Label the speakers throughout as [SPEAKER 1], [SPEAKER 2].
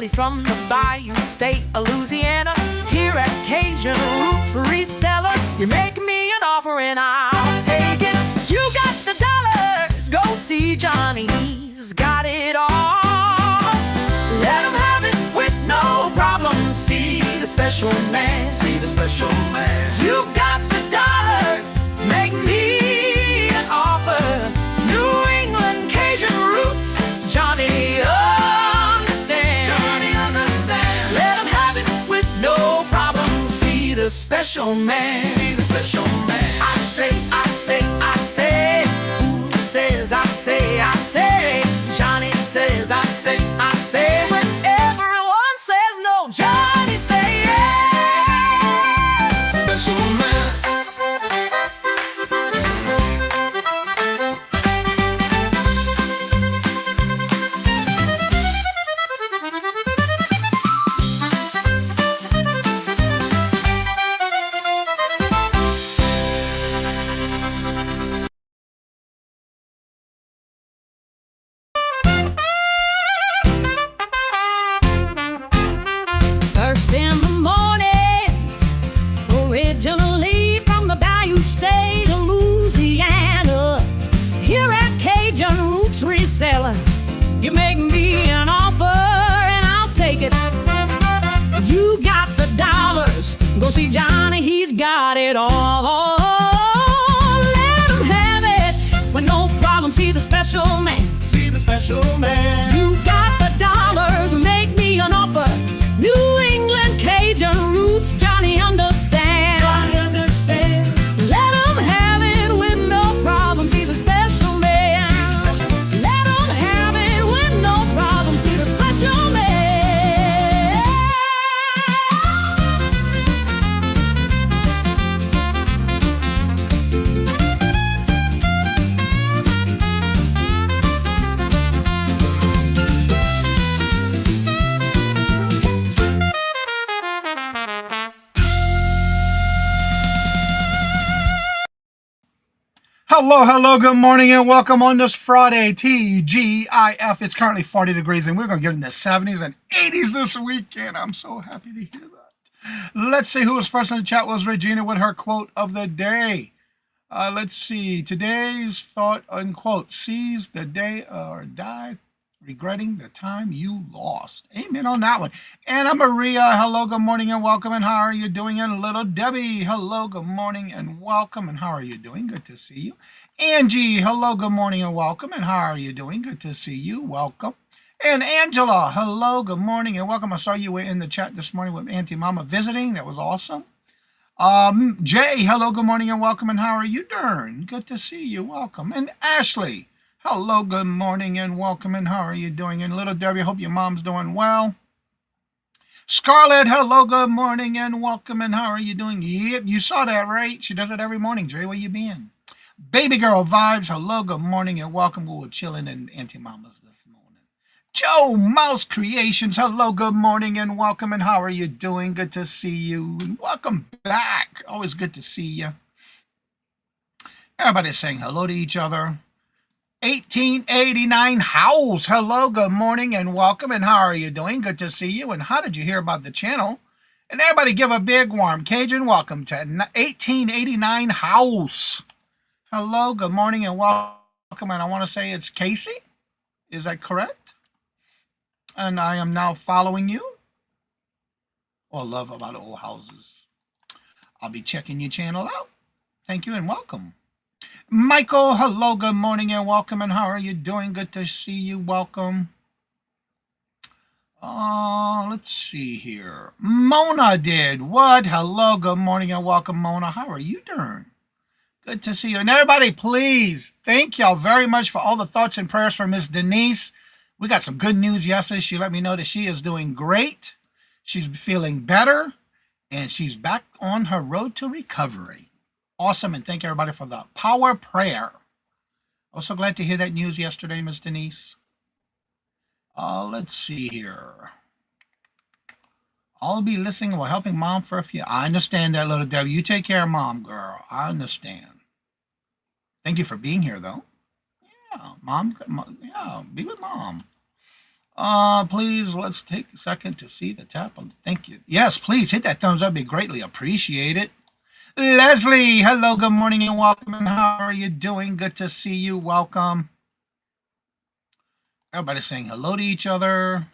[SPEAKER 1] Charlie from the Bayou State of Louisiana. Here at Cajun Roots Reseller, you make me an offer and I'll take it. You got the dollars, go see Johnny, he's got it all. Let him have it with no problem. See the special man, see the special man. You got the dollars, make me an offer. New England Cajun Roots, Johnny understands. Johnny understands. Let him have it with no problem. See the special man, see the special man. I say, I say, I say. Who says I say, I say? Johnny says I say, I say. When everyone says no, Johnny say yes. Special man.
[SPEAKER 2] First in the mornings, originally from the Bayou State of Louisiana. Here at Cajun Roots Reseller, you make me an offer and I'll take it. You got the dollars, go see Johnny, he's got it all. Let him have it with no problem. See the special man, see the special man. You got the dollars, make me an offer. New England Cajun Roots, Johnny understands. Johnny understands. Let him have it with no problem. See the special man. Let him have it with no problem. See the special man.
[SPEAKER 3] Hello, hello, good morning, and welcome on this Friday, TGIF. It's currently 40 degrees, and we're going to get in the 70s and 80s this weekend. I'm so happy to hear that. Let's see who was first in the chat. Was Regina with her quote of the day. Let's see. Today's thought, unquote, seize the day or die regretting the time you lost. Amen on that one. Anna Maria, hello, good morning, and welcome, and how are you doing? And Little Debbie, hello, good morning, and welcome, and how are you doing? Good to see you. Angie, hello, good morning, and welcome, and how are you doing? Good to see you. Welcome. And Angela, hello, good morning, and welcome. I saw you were in the chat this morning with Auntie Mama visiting. That was awesome. Jay, hello, good morning, and welcome, and how are you doing? Good to see you. Welcome. And Ashley, hello, good morning, and welcome, and how are you doing? And Little Debbie, I hope your mom's doing well. Scarlett, hello, good morning, and welcome, and how are you doing? Yep, you saw that, right? She does it every morning. Dre, where you been? Baby Girl Vibes, hello, good morning, and welcome. We were chilling in Auntie Mama's this morning. Joe Mouse Creations, hello, good morning, and welcome, and how are you doing? Good to see you, and welcome back. Always good to see you. Everybody's saying hello to each other. 1889 House, hello, good morning, and welcome, and how are you doing? Good to see you, and how did you hear about the channel? And everybody give a big warm Cajun welcome to 1889 House. Hello, good morning, and welcome, and I want to say it's Casey. Is that correct? And I am now following you. Oh, love about old houses. I'll be checking your channel out. Thank you and welcome. Michael, hello, good morning, and welcome, and how are you doing? Good to see you. Welcome. Let's see here. Mona did what? Hello, good morning, and welcome, Mona. How are you doing? Good to see you. And everybody, please, thank y'all very much for all the thoughts and prayers for Miss Denise. We got some good news yesterday. She let me know that she is doing great. She's feeling better, and she's back on her road to recovery. Awesome, and thank everybody for the power prayer. I was so glad to hear that news yesterday, Miss Denise. Let's see here. I'll be listening or helping Mom for a few. I understand that, Little Debbie. You take care of Mom, girl. I understand. Thank you for being here, though. Yeah, Mom. Yeah, be with Mom. Please, let's take a second to see the tap on. Thank you. Yes, please hit that thumbs up. Be greatly appreciated. Leslie, hello, good morning and welcome. And how are you doing? Good to see you. Welcome. Everybody's saying hello to each other.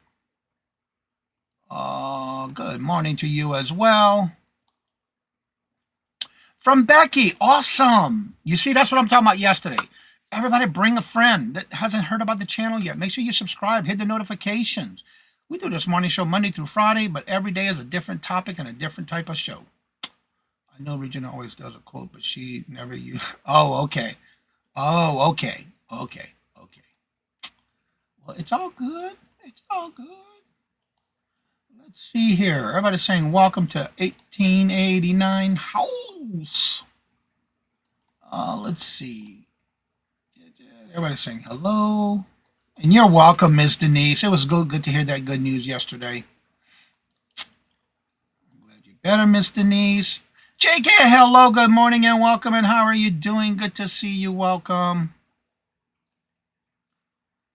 [SPEAKER 3] Good morning to you as well. From Becky, awesome. You see, that's what I'm talking about yesterday. Everybody bring a friend that hasn't heard about the channel yet. Make sure you subscribe, hit the notifications. We do this morning show Monday through Friday, but every day is a different topic and a different type of show. I know Regina always does a quote, but she never used. Oh, okay. Oh, okay. Okay. Okay. Well, it's all good. It's all good. Let's see here. Everybody's saying welcome to 1889 house. Let's see. Everybody's saying hello. And you're welcome, Miss Denise. It was good to hear that good news yesterday. I'm glad you're better, Miss Denise. JK, hello, good morning and welcome. And how are you doing? Good to see you. Welcome.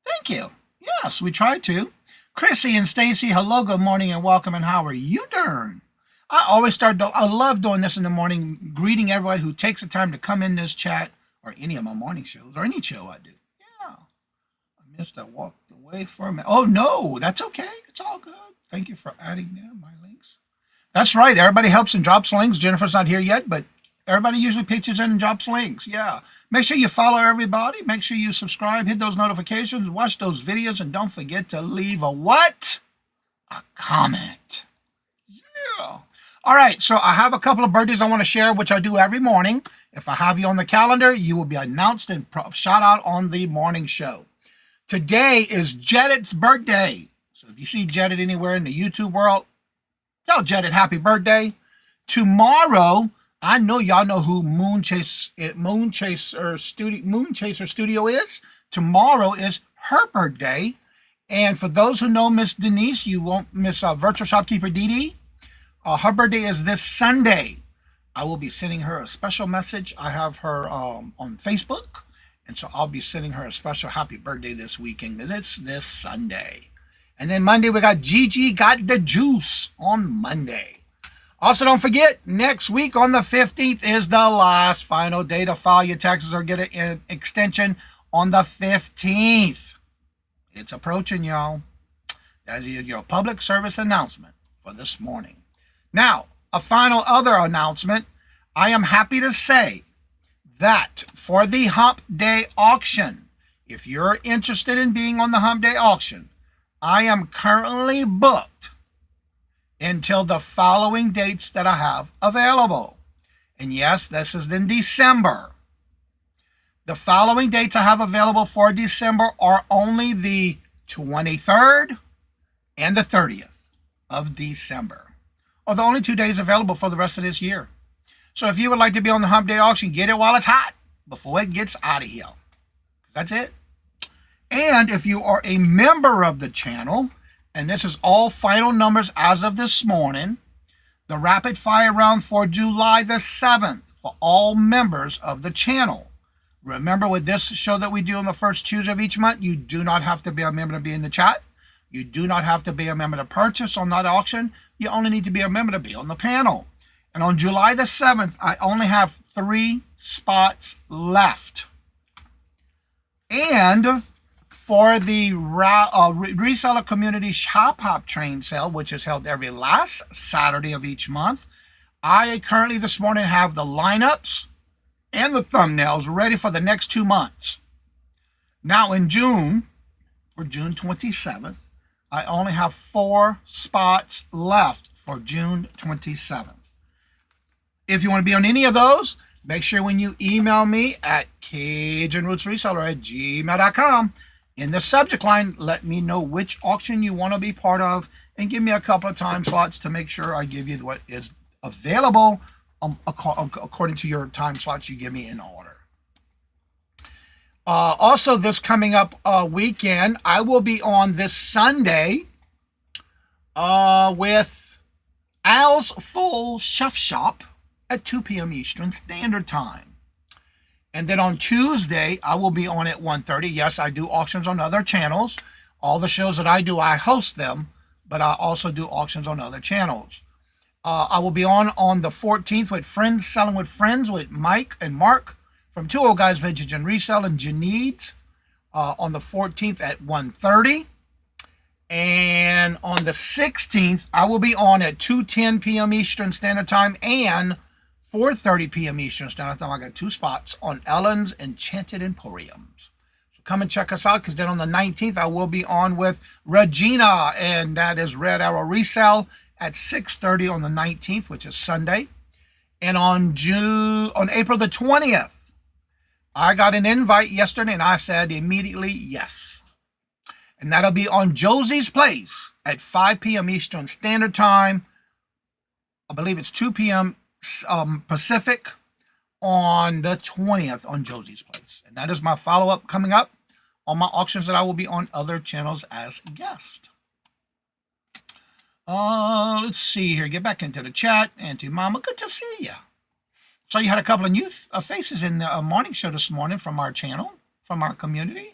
[SPEAKER 3] Thank you. Yes, we tried to. Chrissy and Stacy, hello, good morning and welcome. And how are you doing? I love doing this in the morning, greeting everybody who takes the time to come in this chat or any of my morning shows or any show I do. Yeah. I missed I walked away for a minute. Oh, no, that's okay. It's all good. Thank you for adding them, my links. That's right. Everybody helps and drops links. Jennifer's not here yet, but everybody usually pitches in and drops links. Yeah. Make sure you follow everybody. Make sure you subscribe, hit those notifications, watch those videos, and don't forget to leave a what? A comment. Yeah. All right. So I have a couple of birthdays I want to share, which I do every morning. If I have you on the calendar, you will be announced and shout out on the morning show. Today is Jedit's birthday. So if you see Jedit anywhere in the YouTube world, tell Jedit happy birthday. Tomorrow, I know y'all know who Moonchaser Studio is. Tomorrow is her birthday. And for those who know Miss Denise, you won't miss Virtual Shopkeeper Dee Dee. Her birthday is this Sunday. I will be sending her a special message. I have her on Facebook. And so I'll be sending her a special happy birthday this weekend. It's this Sunday. And then Monday, we got Gigi Got the Juice on Monday. Also, don't forget, next week on the 15th is the last final day to file your taxes or get an extension on the 15th. It's approaching, y'all. That is your public service announcement for this morning. Now, a final other announcement. I am happy to say that for the Hump Day auction, if you're interested in being on the Hump Day auction, I am currently booked until the following dates that I have available. And yes, this is in December. The following dates I have available for December are only the 23rd and the 30th of December. Are the only 2 days available for the rest of this year. So if you would like to be on the Hump Day auction, get it while it's hot before it gets out of here. That's it. And if you are a member of the channel, and this is all final numbers as of this morning, the rapid fire round for July the 7th for all members of the channel. Remember, with this show that we do on the first Tuesday of each month, you do not have to be a member to be in the chat. You do not have to be a member to purchase on that auction. You only need to be a member to be on the panel. And on July the 7th, I only have 3 spots left. And for the reseller community shop hop train sale, which is held every last Saturday of each month, I currently this morning have the lineups and the thumbnails ready for the next 2 months. Now in June, for June 27th, I only have 4 spots left for June 27th. If you want to be on any of those, make sure when you email me at CajunRootsReseller@gmail.com, in the subject line, let me know which auction you want to be part of and give me a couple of time slots to make sure I give you what is available according to your time slots you give me in order. Also, this coming up weekend, I will be on this Sunday with Al's Full Chef Shop at 2 p.m. Eastern Standard Time. And then on Tuesday, I will be on at 1:30. Yes, I do auctions on other channels. All the shows that I do, I host them, but I also do auctions on other channels. I will be on the 14th with Friends Selling with Friends with Mike and Mark from Two Old Guys Vintage and Resell and Janine on the 14th at 1:30. And on the 16th, I will be on at 2:10 p.m. Eastern Standard Time and 4:30 p.m. Eastern Standard Time. I got 2 spots on Ellen's Enchanted Emporiums. So come and check us out, because then on the 19th, I will be on with Regina, and that is Red Arrow Resell at 6:30 on the 19th, which is Sunday. And on April the 20th, I got an invite yesterday, and I said immediately yes. And that'll be on Josie's Place at 5 p.m. Eastern Standard Time. I believe it's 2 p.m. Pacific on the 20th on Josie's Place. And that is my follow-up coming up on my auctions that I will be on other channels as guest. Let's see here. Get back into the chat. Auntie Mama, good to see you. So you had a couple of new faces in the morning show this morning from our channel, from our community.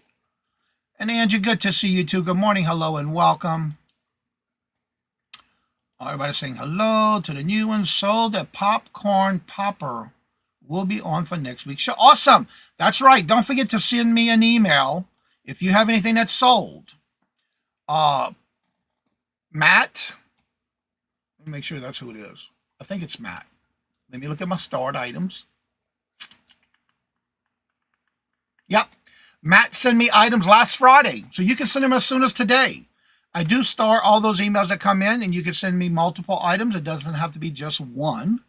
[SPEAKER 3] And Angie, good to see you too. Good morning, hello, and welcome. Everybody saying hello to the new one. So the popcorn popper will be on for next week's show. Awesome. That's right. Don't forget to send me an email if you have anything that's sold. Matt. Let me make sure that's who it is. I think it's Matt. Let me look at my starred items. Yep. Matt sent me items last Friday, so you can send them as soon as today. I do star all those emails that come in, and you can send me multiple items. It doesn't have to be just one.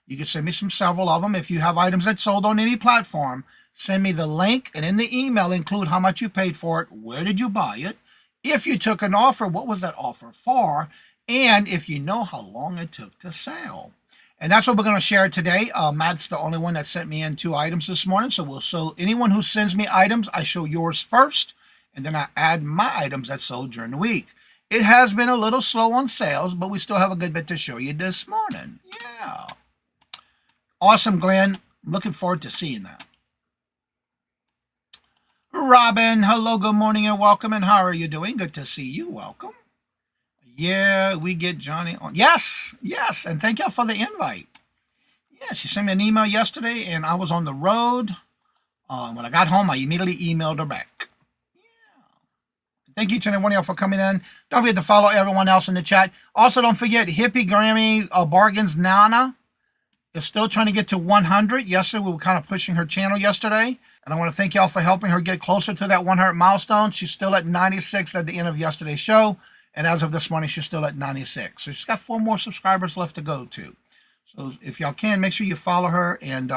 [SPEAKER 3] You can send me several of them. If you have items that sold on any platform, send me the link, and in the email include how much you paid for it, where did you buy it, if you took an offer, what was that offer for, and if you know how long it took to sell. And that's what we're going to share today. Matt's the only one that sent me in 2 items this morning. So anyone who sends me items, I show yours first, and then I add my items that sold during the week. It has been a little slow on sales, but we still have a good bit to show you this morning. Yeah. Awesome, Glenn. Looking forward to seeing that. Robin, hello, good morning, and welcome. And how are you doing? Good to see you. Welcome. Yeah, we get Johnny on. Yes, yes, and thank y'all for the invite. Yeah, she sent me an email yesterday, and I was on the road. When I got home, I immediately emailed her back. Yeah. Thank you each and every one of y'all for coming in. Don't forget to follow everyone else in the chat. Also, don't forget, Hippie Grammy Bargains Nana is still trying to get to 100. Yesterday, we were kind of pushing her channel yesterday, and I want to thank y'all for helping her get closer to that 100 milestone. She's still at 96 at the end of yesterday's show. And as of this morning, she's still at 96. So she's got 4 more subscribers left to go to. So if y'all can, make sure you follow her. And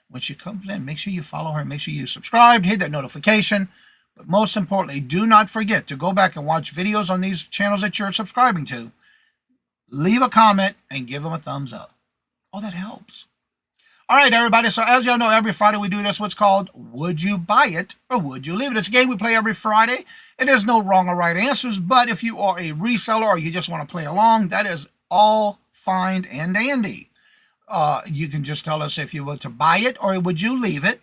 [SPEAKER 3] when she comes in, make sure you follow her. Make sure you subscribe, hit that notification. But most importantly, do not forget to go back and watch videos on these channels that you're subscribing to. Leave a comment and give them a thumbs up. Oh, that helps. All right, everybody. So as y'all know, every Friday we do this, what's called Would You Buy It or Would You Leave It? It's a game we play every Friday. And there's no wrong or right answers. But if you are a reseller or you just want to play along, that is all fine and dandy. You can just tell us if you were to buy it or would you leave it.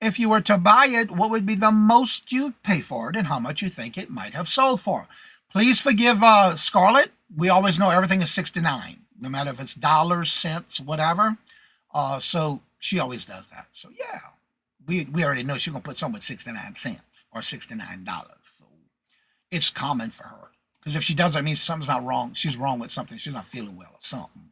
[SPEAKER 3] If you were to buy it, what would be the most you'd pay for it and how much you think it might have sold for? Please forgive Scarlett. We always know everything is 69, no matter if it's dollars, cents, whatever. So she always does that. So yeah, we already know she's gonna put something with 69 cents or $69. So it's common for her, because if she does, that means something's not wrong. She's wrong with something. She's not feeling well or something.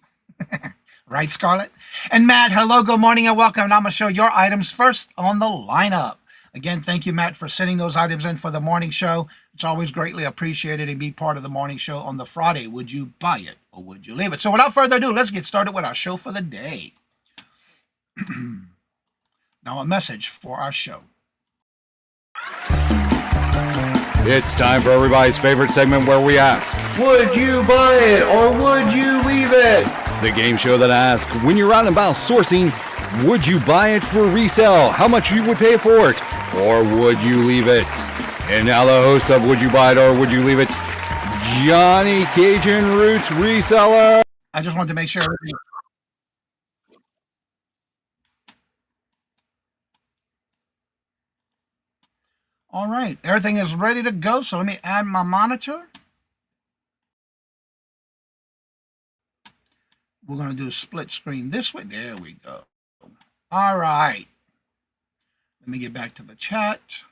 [SPEAKER 3] Right, Scarlett? And Matt, hello, good morning, and welcome. And I'm gonna show your items first on the lineup. Again, thank you, Matt, for sending those items in for the morning show. It's always greatly appreciated to be part of the morning show on the Friday. Would you buy it or would you leave it? So without further ado, let's get started with our show for the day. Now a message for our show.
[SPEAKER 4] It's time for everybody's favorite segment where we ask, would you buy it or would you leave it? The game show that asks, when you're out and about sourcing, would you buy it for resale? How much you would pay for it? Or would you leave it? And now the host of Would You Buy It or Would You Leave It, Johnny Cajun Roots Reseller.
[SPEAKER 3] I just wanted to make sure everything... All right, everything is ready to go. So let me add my monitor. We're going to do a split screen this way. There we go. All right. Let me get back to the chat.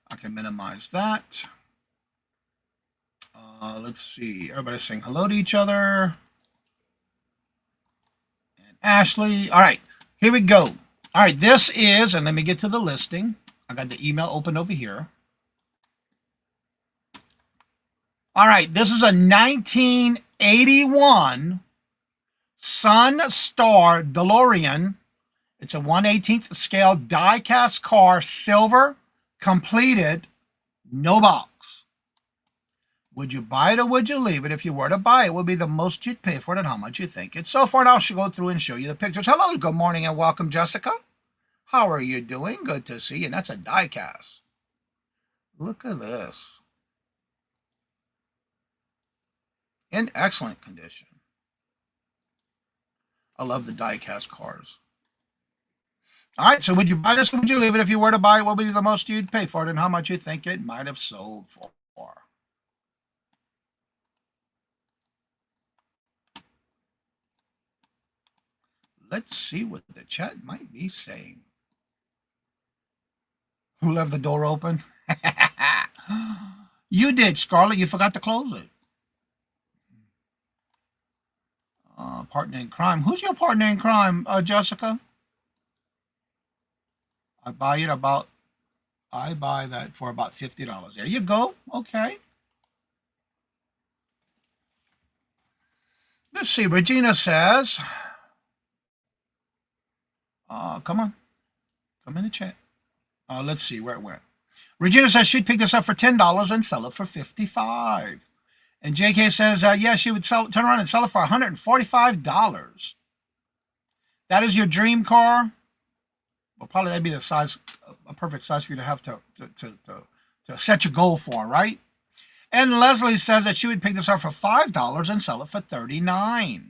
[SPEAKER 3] I can minimize that. Let's see. Everybody's saying hello to each other. And Ashley. All right, here we go. All right, this is, and let me get to the listing. I got the email open over here. All right, this is a 1981 Sun Star DeLorean. It's a 1/18th scale die-cast car, silver, completed, no box. Would you buy it or would you leave it? If you were to buy it, what would be the most you'd pay for it and how much you think it's so far? And I'll go through and show you the pictures. Hello, good morning and welcome, Jessica. How are you doing? Good to see you. And that's a die-cast. Look at this. In excellent condition. I love the die-cast cars. All right, so would you buy this or would you leave it? If you were to buy it, what would be the most you'd pay for it and how much you think it might have sold for? Let's see what the chat might be saying. Who left the door open? You did, Scarlett. You forgot to close it. Partner in crime. Who's your partner in crime, Jessica? I buy that for about $50. There you go. Okay. Let's see. Regina says, come on. Come in the chat. Let's see where it went. Regina says she'd pick this up for $10 and sell it for $55. And JK says, yeah, she would turn around and sell it for $145. That is your dream car? Well, probably that'd be the size, a perfect size for you to have to set your goal for, right? And Leslie says that she would pick this up for $5 and sell it for $39.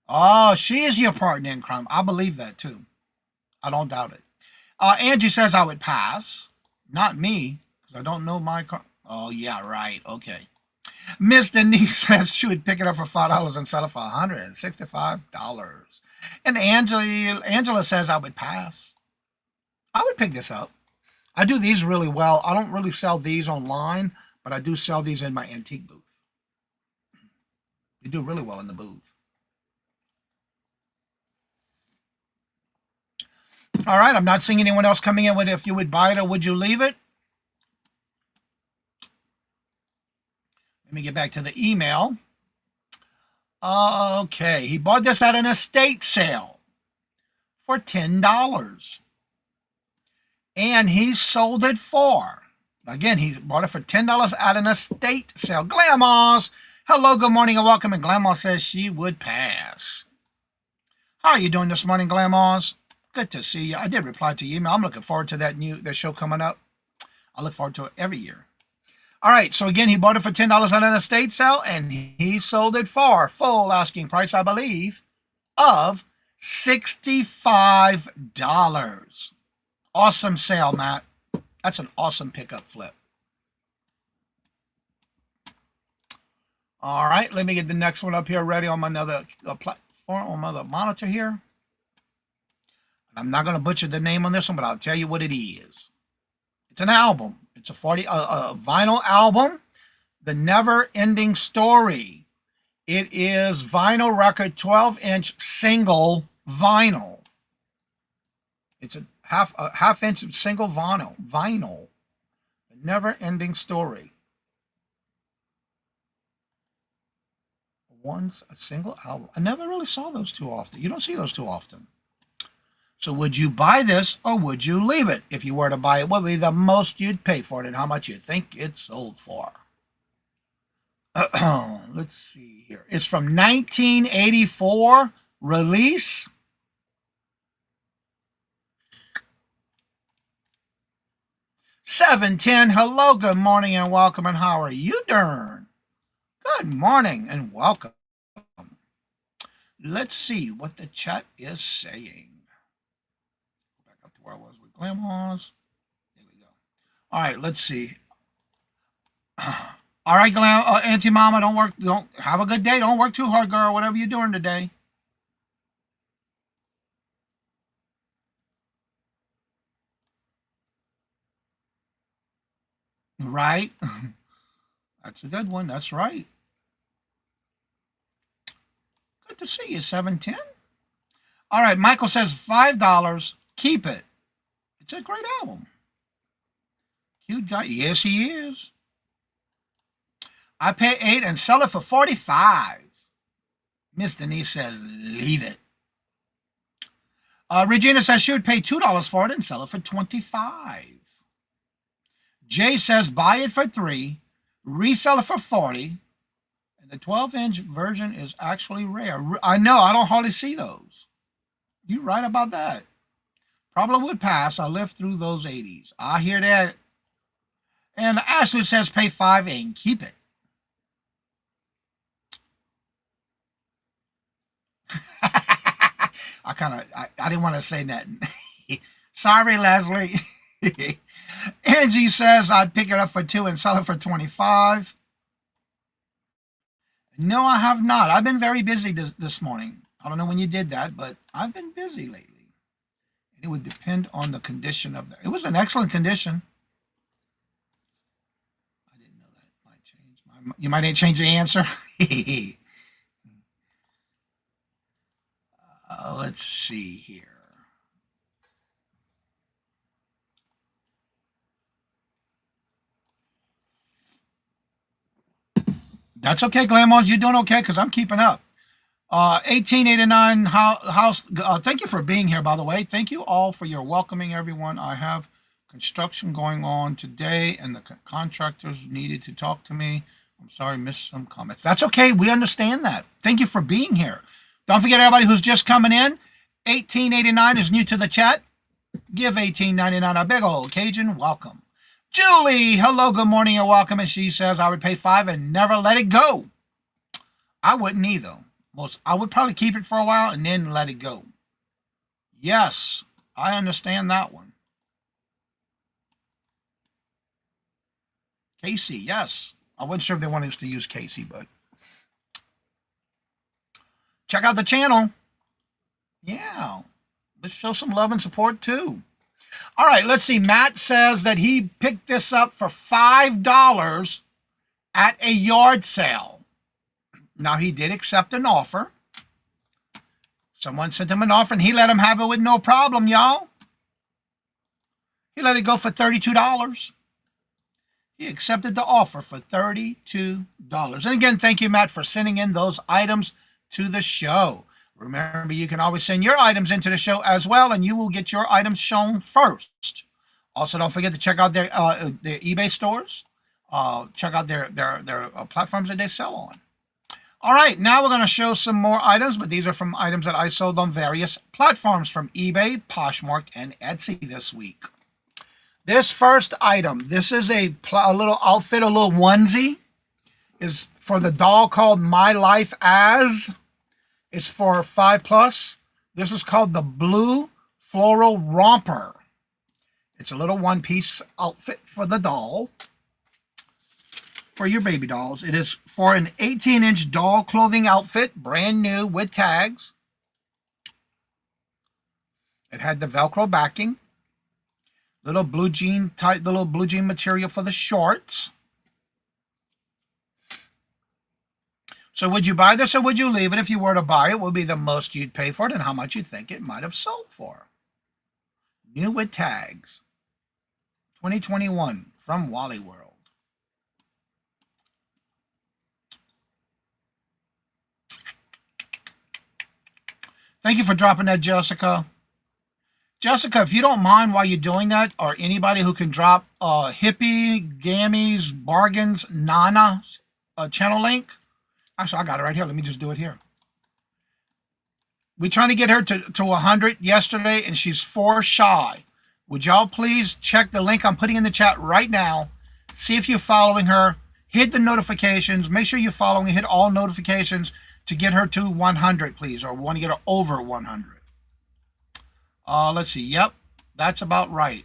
[SPEAKER 3] Oh, she is your partner in crime. I believe that too. I don't doubt it. Angie says I would pass. Not me, because I don't know my car. Oh, yeah, right. Okay. Miss Denise says she would pick it up for $5 and sell it for $165. And Angela says I would pass. I would pick this up. I do these really well. I don't really sell these online, but I do sell these in my antique booth. You do really well in the booth. All right, I'm not seeing anyone else coming in with if you would buy it or would you leave it. Let me get back to the email. Okay, he bought this at an estate sale for $10. And he sold it for, again, he bought it for $10 at an estate sale. Glamos, hello, good morning and welcome. And Glamos says she would pass. How are you doing this morning, Glamos? Good to see you. I did reply to your email. I'm looking forward to that show coming up. I look forward to it every year. All right, so again, he bought it for $10 at an estate sale, and he sold it for full asking price, I believe, of $65. Awesome sale, Matt. That's an awesome pickup flip. All right, let me get the next one up here ready on my other platform, on my other monitor here. I'm not going to butcher the name on this one, but I'll tell you what it is. It's an album. It's a vinyl album, The Never Ending Story. It is vinyl record, 12-inch single vinyl. It's a half-inch single vinyl. The Never Ending Story. A single album. I never really saw those too often. You don't see those too often. So would you buy this or would you leave it? If you were to buy it, what would be the most you'd pay for it and how much you think it sold for? Let's see here. It's from 1984 release. $7.10. Hello, good morning and welcome. And how are you doing? Good morning and welcome. Let's see what the chat is saying. Where I was with Glamos. There we go. All right, let's see. All right, Glam, Auntie Mama, don't have a good day. Don't work too hard, girl. Whatever you're doing today. Right? That's a good one. That's right. Good to see you, 710. All right, Michael says $5. Keep it. It's a great album. Cute guy. Yes, he is. I pay $8 and sell it for $45. Miss Denise says, leave it. Regina says she would pay $2 for it and sell it for $25. Jay says buy it for $3, resell it for $40, and the 12-inch version is actually rare. I know, I don't hardly see those. You're right about that. Probably would pass. I lived through those 80s. I hear that. And Ashley says pay $5 and keep it. I didn't want to say nothing. Sorry, Leslie. Angie says I'd pick it up for $2 and sell it for $25. No, I have not. I've been very busy this morning. I don't know when you did that, but I've been busy lately. It would depend on the condition of it was an excellent condition. I didn't know that might change. You might change the answer. Let's see here. That's okay, Glamours. You're doing okay because I'm keeping up. 1889 house. Thank you for being here, by the way. Thank you all for your welcoming, everyone. I have construction going on today, and the contractors needed to talk to me. I'm sorry, missed some comments. That's okay. We understand that. Thank you for being here. Don't forget, everybody who's just coming in, 1889 is new to the chat. Give 1899 a big old Cajun welcome. Julie, hello, good morning, and welcome. And she says, I would pay $5 and never let it go. I wouldn't either. I would probably keep it for a while and then let it go. Yes, I understand that one. Casey, yes. I wasn't sure if they wanted us to use Casey, but check out the channel. Yeah, let's show some love and support too. All right, let's see. Matt says that he picked this up for $5 at a yard sale. Now, he did accept an offer. Someone sent him an offer, and he let him have it with no problem, y'all. He let it go for $32. He accepted the offer for $32. And again, thank you, Matt, for sending in those items to the show. Remember, you can always send your items into the show as well, and you will get your items shown first. Also, don't forget to check out their eBay stores. Check out their platforms that they sell on. All right, now we're going to show some more items, but these are from items that I sold on various platforms from eBay, Poshmark, and Etsy this week. This first item, this is a little outfit, a little onesie, is for the doll called My Life As. It's for 5+. This is called the Blue Floral Romper. It's a little one-piece outfit for the doll, for your baby dolls. It is for an 18-inch doll clothing outfit, brand new with tags. It had the Velcro backing, little blue jean material for the shorts. So would you buy this or would you leave it? If you were to buy it, what would be the most you'd pay for it and how much you think it might have sold for? New with tags. 2021 from Wally World. Thank you for dropping that, Jessica. Jessica, if you don't mind while you're doing that, or anybody who can drop Hippie, Gammies, Bargains, Nana channel link. Actually, I got it right here. Let me just do it here. We're trying to get her to 100 yesterday, and she's 4 shy. Would y'all please check the link I'm putting in the chat right now. See if you're following her. Hit the notifications. Make sure you're following. Hit all notifications to get her to 100, please. Or we want to get her over 100. Let's see. Yep, that's about right.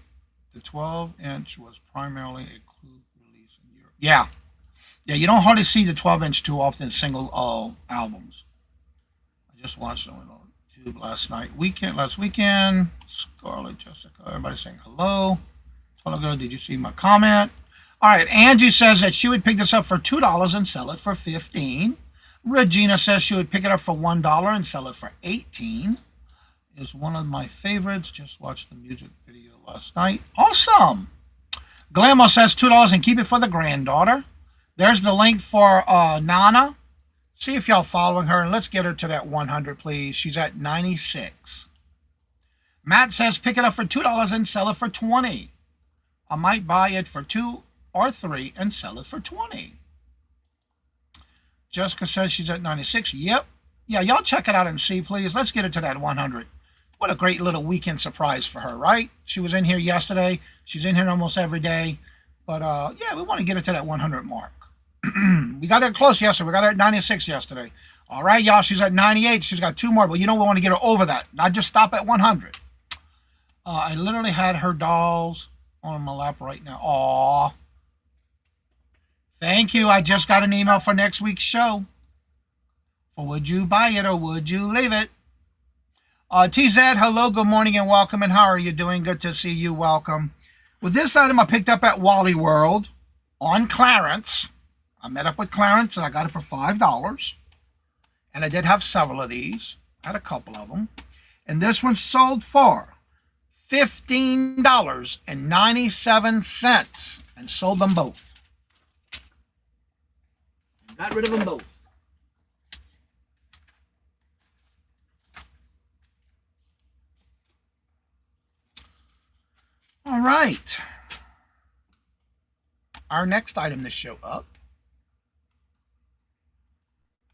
[SPEAKER 3] The 12-inch was primarily a clue release in Europe. Yeah. Yeah, you don't hardly see the 12-inch too often in single albums. I just watched them on YouTube last weekend. Scarlett, Jessica, everybody saying hello. Girl, did you see my comment? All right, Angie says that she would pick this up for $2 and sell it for $15. Regina says she would pick it up for $1 and sell it for $18. Is one of my favorites. Just watched the music video last night. Awesome. Glamo says $2 and keep it for the granddaughter. There's the link for Nana. See if y'all following her, and let's get her to that 100, please. She's at 96. Matt says pick it up for $2 and sell it for $20. I might buy it for $2 or $3 and sell it for $20. Jessica says she's at 96. Yep. Yeah, y'all check it out and see, please. Let's get it to that 100. What a great little weekend surprise for her, right? She was in here yesterday. She's in here almost every day. But, yeah, we want to get her to that 100 mark. We got her close yesterday. We got her at 96 yesterday. All right, y'all, she's at 98. She's got 2 more. But, you know, we want to get her over that. Not just stop at 100. I literally had her dolls on my lap right now. Aw. Thank you. I just got an email for next week's show. Or would you buy it or would you leave it? TZ, hello, good morning and welcome. And how are you doing? Good to see you. Welcome. With this item I picked up at Wally World on clearance. I met up with Clarence and I got it for $5. And I did have several of these. I had a couple of them. And this one sold for $15.97 and sold them both. Got rid of them both. All right. Our next item to show up.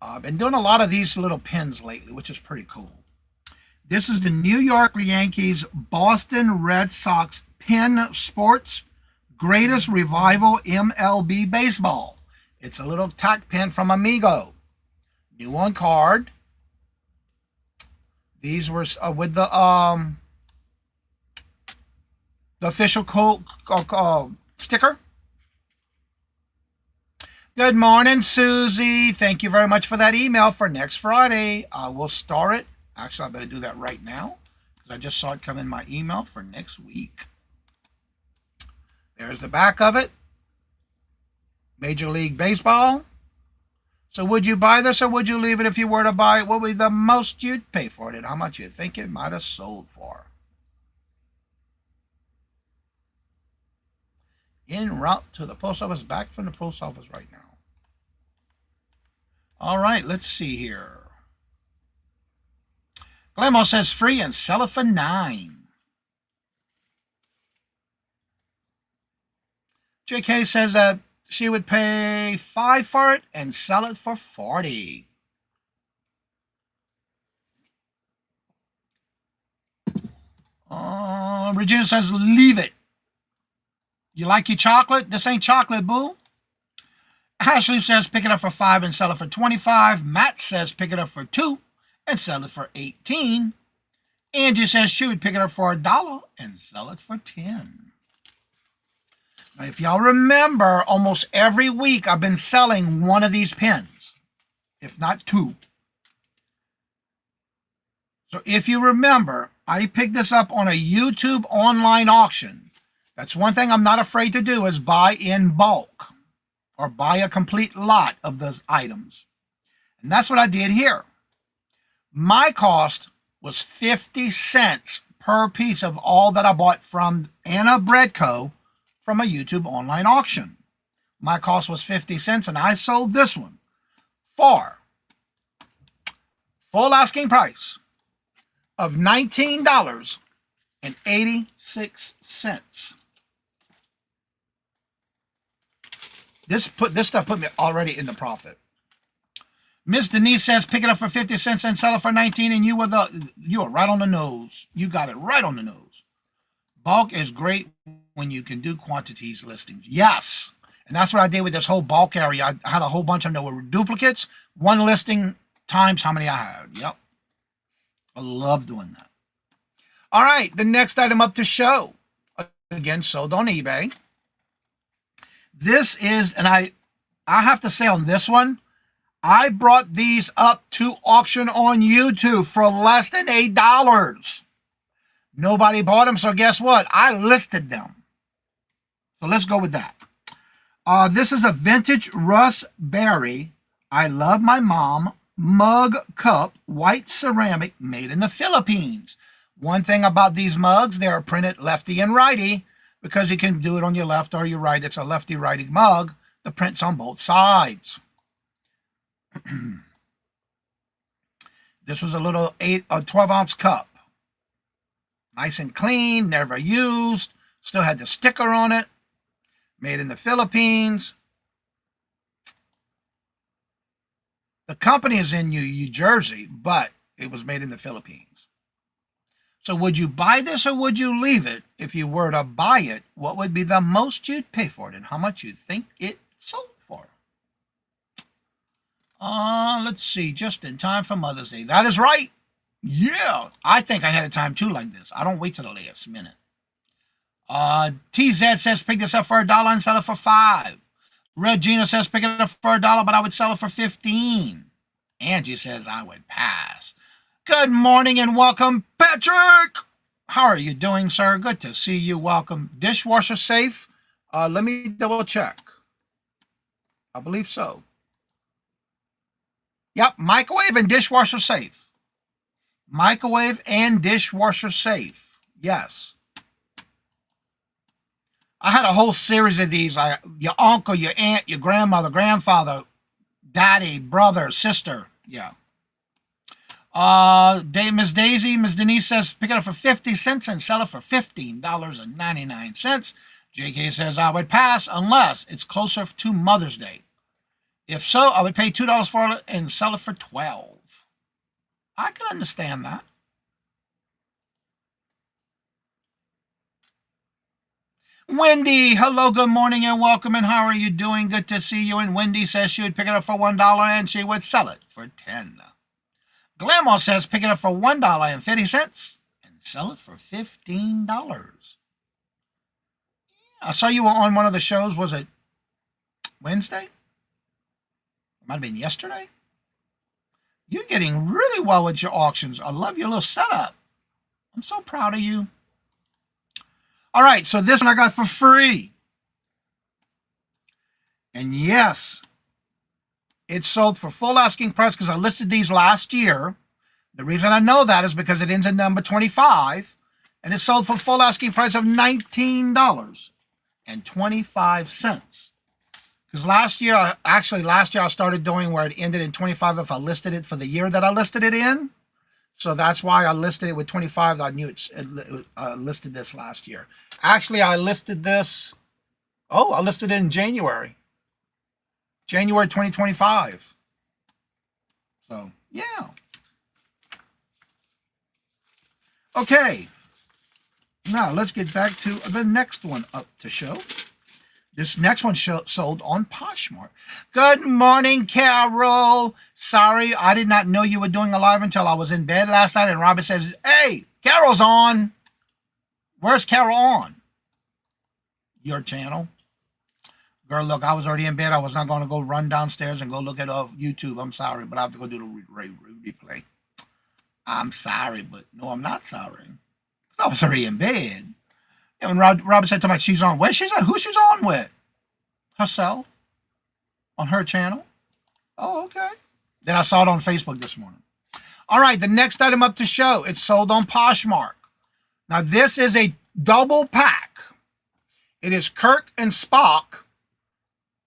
[SPEAKER 3] I've been doing a lot of these little pins lately, which is pretty cool. This is the New York Yankees Boston Red Sox Pin Sports Greatest Revival MLB Baseball. It's a little tack pin from Amigo. New on card. These were with the official sticker. Good morning, Susie. Thank you very much for that email for next Friday. I will start it. Actually, I better do that right now because I just saw it come in my email for next week. There's the back of it. Major League Baseball. So would you buy this or would you leave it if you were to buy it? What would be the most you'd pay for it and how much you think it might have sold for? En route to the post office, back from the post office right now. All right, let's see here. Glamo says free and sell it for $9. JK says that she would pay $5 for it and sell it for $40. Regina says leave it. You like your chocolate? This ain't chocolate, boo. Ashley says pick it up for $5 and sell it for $25. Matt says pick it up for $2 and sell it for $18. Angie says she would pick it up for $1 and sell it for $10. Now, if y'all remember, almost every week I've been selling one of these pins, if not 2. So if you remember, I picked this up on a YouTube online auction. That's one thing I'm not afraid to do is buy in bulk or buy a complete lot of those items. And that's what I did here. My cost was 50 cents per piece of all that I bought from Anna Bread Co. from a YouTube online auction. My cost was 50 cents and I sold this one for full asking price of $19.86. This stuff put me already in the profit. Miss Denise says pick it up for 50 cents and sell it for 19, and you were right on the nose. You got it right on the nose. Bulk is great when you can do quantities listings. Yes. And that's what I did with this whole bulk area. I had a whole bunch of them that were duplicates. One listing times how many I had. Yep. I love doing that. All right. The next item up to show. again, sold on eBay. This is, and I have to say on this one, I brought these up to auction on YouTube for less than $8. Nobody bought them, so guess what? I listed them. So let's go with that. This is a vintage Russ Berry, I Love My Mom mug cup, white ceramic, made in the Philippines. One thing about these mugs, they are printed lefty and righty, because you can do it on your left or your right. It's a lefty-righty mug. The print's on both sides. This was a little 12-ounce cup. Nice and clean, never used. Still had the sticker on it. Made in the Philippines. The company is in New Jersey, but it was made in the Philippines. So would you buy this or would you leave it? If you were to buy it, what would be the most you'd pay for it and how much you think it sold for? Let's see, just in time for Mother's Day. That is right. Yeah, I think I had a time too like this. I don't wait till the last minute. TZ says pick this up for $1 and sell it for $5. Regina says pick it up for $1, but I would sell it for $15. Angie says I would pass. Good morning and welcome, Patrick. How are you doing, sir? Good to see you. Welcome. Dishwasher safe? Let me double check. I believe so. Yep, microwave and dishwasher safe. Microwave and dishwasher safe. Yes. I had a whole series of these. Your uncle, your aunt, your grandmother, grandfather, daddy, brother, sister. Yeah. Miss Daisy, Miss Denise says pick it up for 50 cents and sell it for $15.99. JK says I would pass unless it's closer to Mother's Day. If so, I would pay $2 for it and sell it for $12. I can understand that. Wendy, hello, good morning and welcome, and how are you doing? Good to see you. And Wendy says she would pick it up for $1 and she would sell it for $10. Glamour says pick it up for $1.50 and sell it for $15. I saw you were on one of the shows. Was it Wednesday? It might have been yesterday. You're getting really well with your auctions. I love your little setup. I'm so proud of you. All right, so this one I got for free. And yes, it sold for full asking price because I listed these last year. The reason I know that is because it ends in number 25. And it sold for full asking price of $19.25. Because last year I started doing where it ended in 25 if I listed it for the year that I listed it in. So that's why I listed it with 25. I knew it listed this last year. Actually, I listed this. Oh, I listed it in January. January 2025. So, yeah. Okay. Now, let's get back to the next one up to show. This next one sold on Poshmark. Good morning, Carol. Sorry, I did not know you were doing a live until I was in bed last night. And Robert says, hey, Carol's on. Where's Carol on? Your channel. Girl, look, I was already in bed. I was not going to go run downstairs and go look at YouTube. I'm sorry, but I have to go do the replay. I'm sorry, but no, I'm not sorry. I was already in bed. And when Robert said to me, she's on, where she's at? Who she's on with? Herself? On her channel? Oh, okay. Then I saw it on Facebook this morning. All right, the next item up to show. It's sold on Poshmark. Now, this is a double pack. It is Kirk and Spock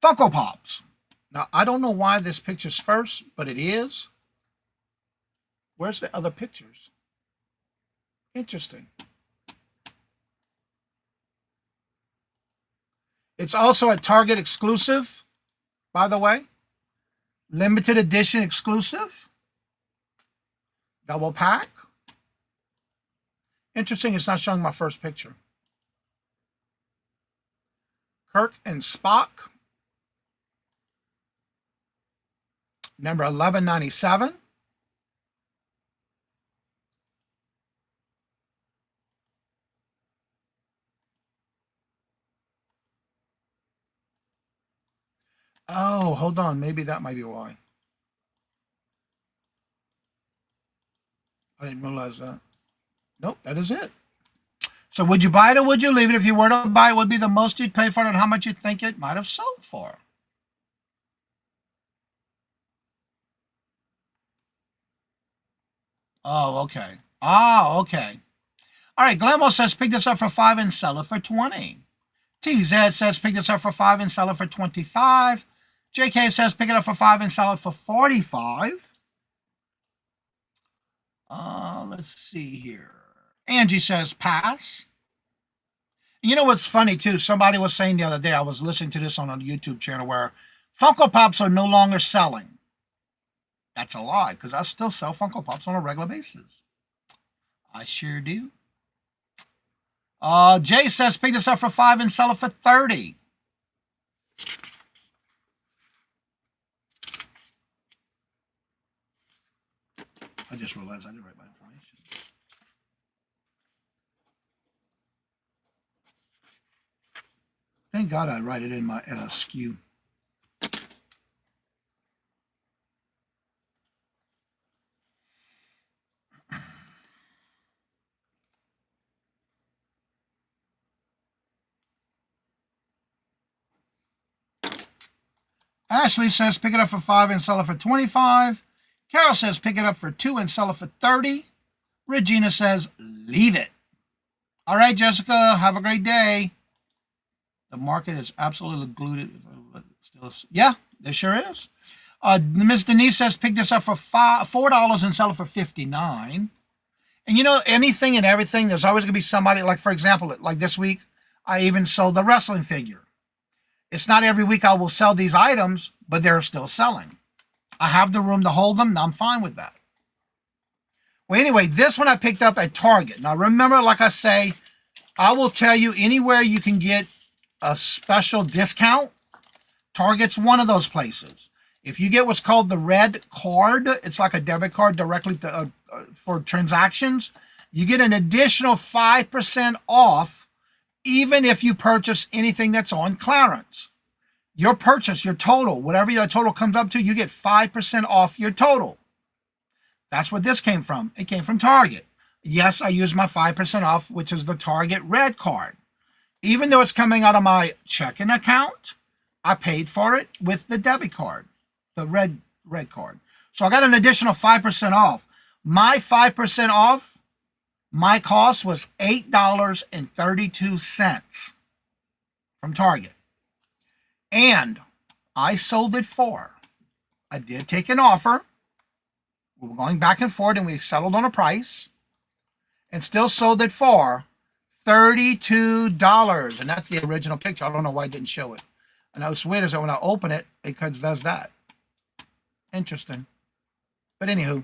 [SPEAKER 3] Funko Pops. Now, I don't know why this picture's first, but it is. Where's the other pictures? Interesting. It's also a Target exclusive, by the way. Limited edition exclusive. Double pack. Interesting, it's not showing my first picture. Kirk and Spock. Number 1197. hold on. Maybe that might be why. I didn't realize that. Nope, that is it. So would you buy it or would you leave it? If you were to buy it, would be the most you'd pay for it and how much you think it might have sold for. Oh, okay. Oh, okay. All right, Glammo says pick this up for 5 and sell it for 20. TZ says pick this up for 5 and sell it for 25. JK says pick it up for 5 and sell it for 45. Let's see here. Angie says pass. You know what's funny too? Somebody was saying the other day, I was listening to this on a YouTube channel where Funko Pops are no longer selling. That's a lie, because I still sell Funko Pops on a regular basis. I sure do. Jay says pick this up for 5 and sell it for 30. I just realized I didn't write my information. Thank God I write it in my SKU. Ashley says pick it up for 5 and sell it for 25. Carol says pick it up for 2 and sell it for 30. Regina says leave it. All right, Jessica, have a great day. The market is absolutely glued. Yeah, there sure is. Miss Denise says pick this up for $4 and sell it for $59. And you know, anything and everything, there's always going to be somebody, like for example, like this week, I even sold the wrestling figure. It's not every week I will sell these items, but they're still selling. I have the room to hold them, and I'm fine with that. Well, anyway, this one I picked up at Target. Now, remember, like I say, I will tell you anywhere you can get a special discount, Target's one of those places. If you get what's called the red card, it's like a debit card directly to, for transactions, you get an additional 5% off even if you purchase anything that's on clearance. Your purchase, your total, whatever your total comes up to, you get 5% off your total. That's what this came from. It came from Target. Yes, I used my 5% off, which is the Target red card. Even though it's coming out of my checking account, I paid for it with the debit card, the red card. So I got an additional 5% off. My 5% off, my cost was $8.32 from Target. And I sold it for, I did take an offer. We were going back and forth and we settled on a price and still sold it for $32. And that's the original picture. I don't know why I didn't show it. And I was weird is that when I open it, it does that. Interesting. But anywho,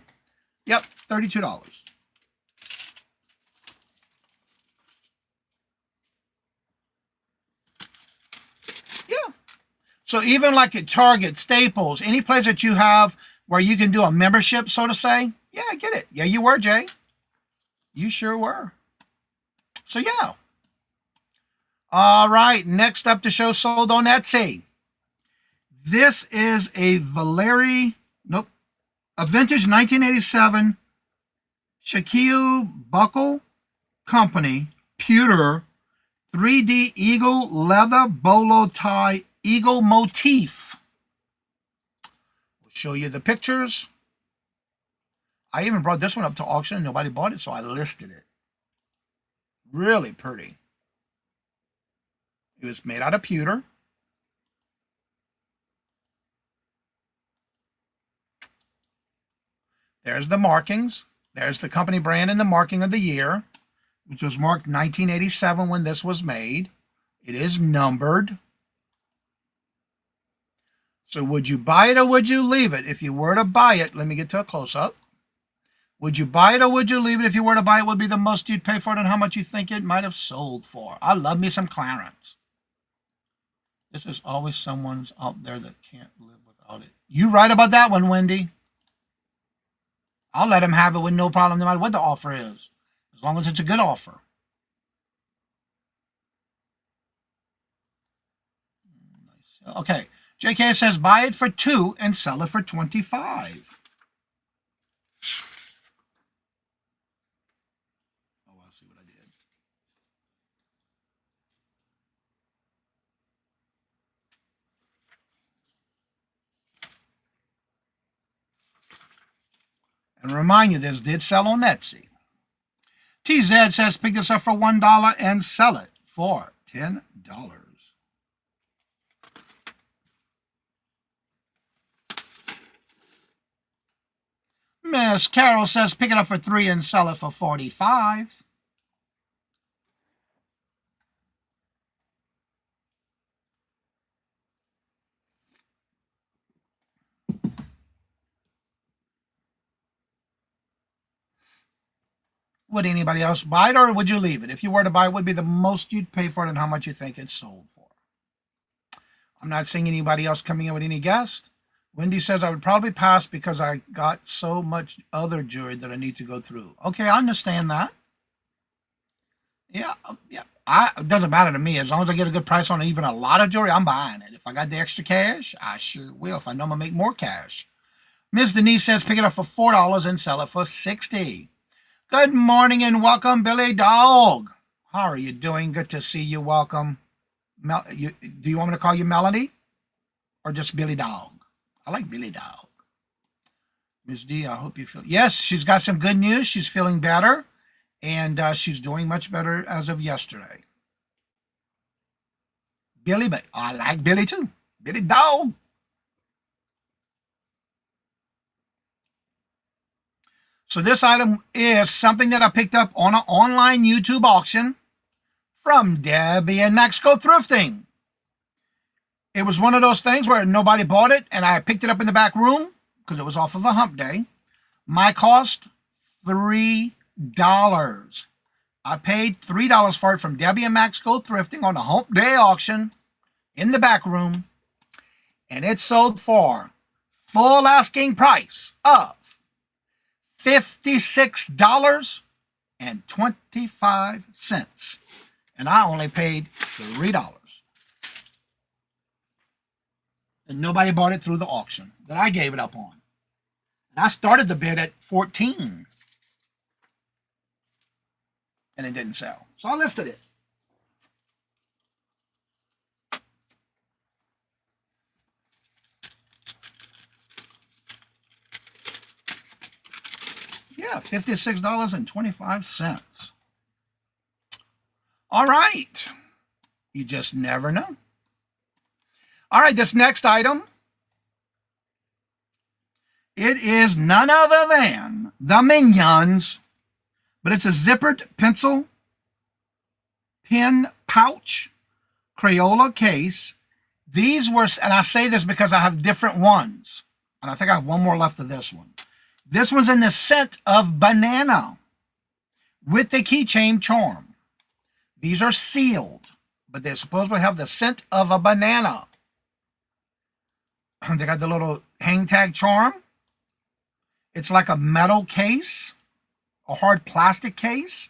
[SPEAKER 3] yep, $32. Yeah. So even like at Target, Staples, any place that you have where you can do a membership, so to say, yeah, I get it. Yeah, you were, Jay. You sure were. So yeah. All right, next up to show sold on Etsy. This is a a vintage 1987 Shaquille Buckle Company pewter 3D eagle leather bolo tie eagle motif. We'll show you the pictures. I even brought this one up to auction and nobody bought it, so I listed it. Really pretty. It was made out of pewter. There's the markings. There's the company brand and the marking of the year, which was marked 1987 when this was made. It is numbered. So would you buy it or would you leave it? If you were to buy it, let me get to a close-up. Would you buy it or would you leave it? If you were to buy it, would be the most you'd pay for it and how much you think it might have sold for. I love me some clearance. This is always someone's out there that can't live without it. You right about that one, Wendy. I'll let him have it with no problem, no matter what the offer is, as long as it's a good offer. Okay, JK says buy it for $2 and sell it for $25. Oh, I'll see what I did. And remind you, this did sell on Etsy. TZ says pick this up for $1 and sell it for $10. Miss Carol says pick it up for $3 and sell it for $45. Would anybody else buy it, or would you leave it? If you were to buy it, what would be the most you'd pay for it and how much you think it's sold for? I'm not seeing anybody else coming in with any guess. Wendy says I would probably pass because I got so much other jewelry that I need to go through. Okay, I understand that. Yeah. It doesn't matter to me. As long as I get a good price on even a lot of jewelry, I'm buying it. If I got the extra cash, I sure will. If I know I'm going to make more cash. Ms. Denise says pick it up for $4 and sell it for $60. Good morning and welcome, Billy Dog. How are you doing? Good to see you. Welcome. Do you want me to call you Melody or just Billy Dog? I like Billy Dog. Ms. D, I hope you feel... Yes, she's got some good news. She's feeling better, and she's doing much better as of yesterday. Billy, but I like Billy too. Billy Dog. So this item is something that I picked up on an online YouTube auction from Debbie and Max Go Thrifting. It was one of those things where nobody bought it, and I picked it up in the back room because it was off of a hump day. My cost, $3. I paid $3 for it from Debbie and Max Go Thrifting on a hump day auction in the back room, and it sold for full asking price of $56.25, and I only paid $3. And nobody bought it through the auction that I gave it up on. And I started the bid at $14, and it didn't sell. So I listed it. Yeah, $56.25. All right. You just never know. All right, this next item, it is none other than the Minions, but it's a zippered pencil pen pouch Crayola case. These were, and I say this because I have different ones, and I think I have one more left of this one. This one's in the scent of banana with the keychain charm. These are sealed, but they supposedly have the scent of a banana. They got the little hang tag charm. It's like a metal case, a hard plastic case,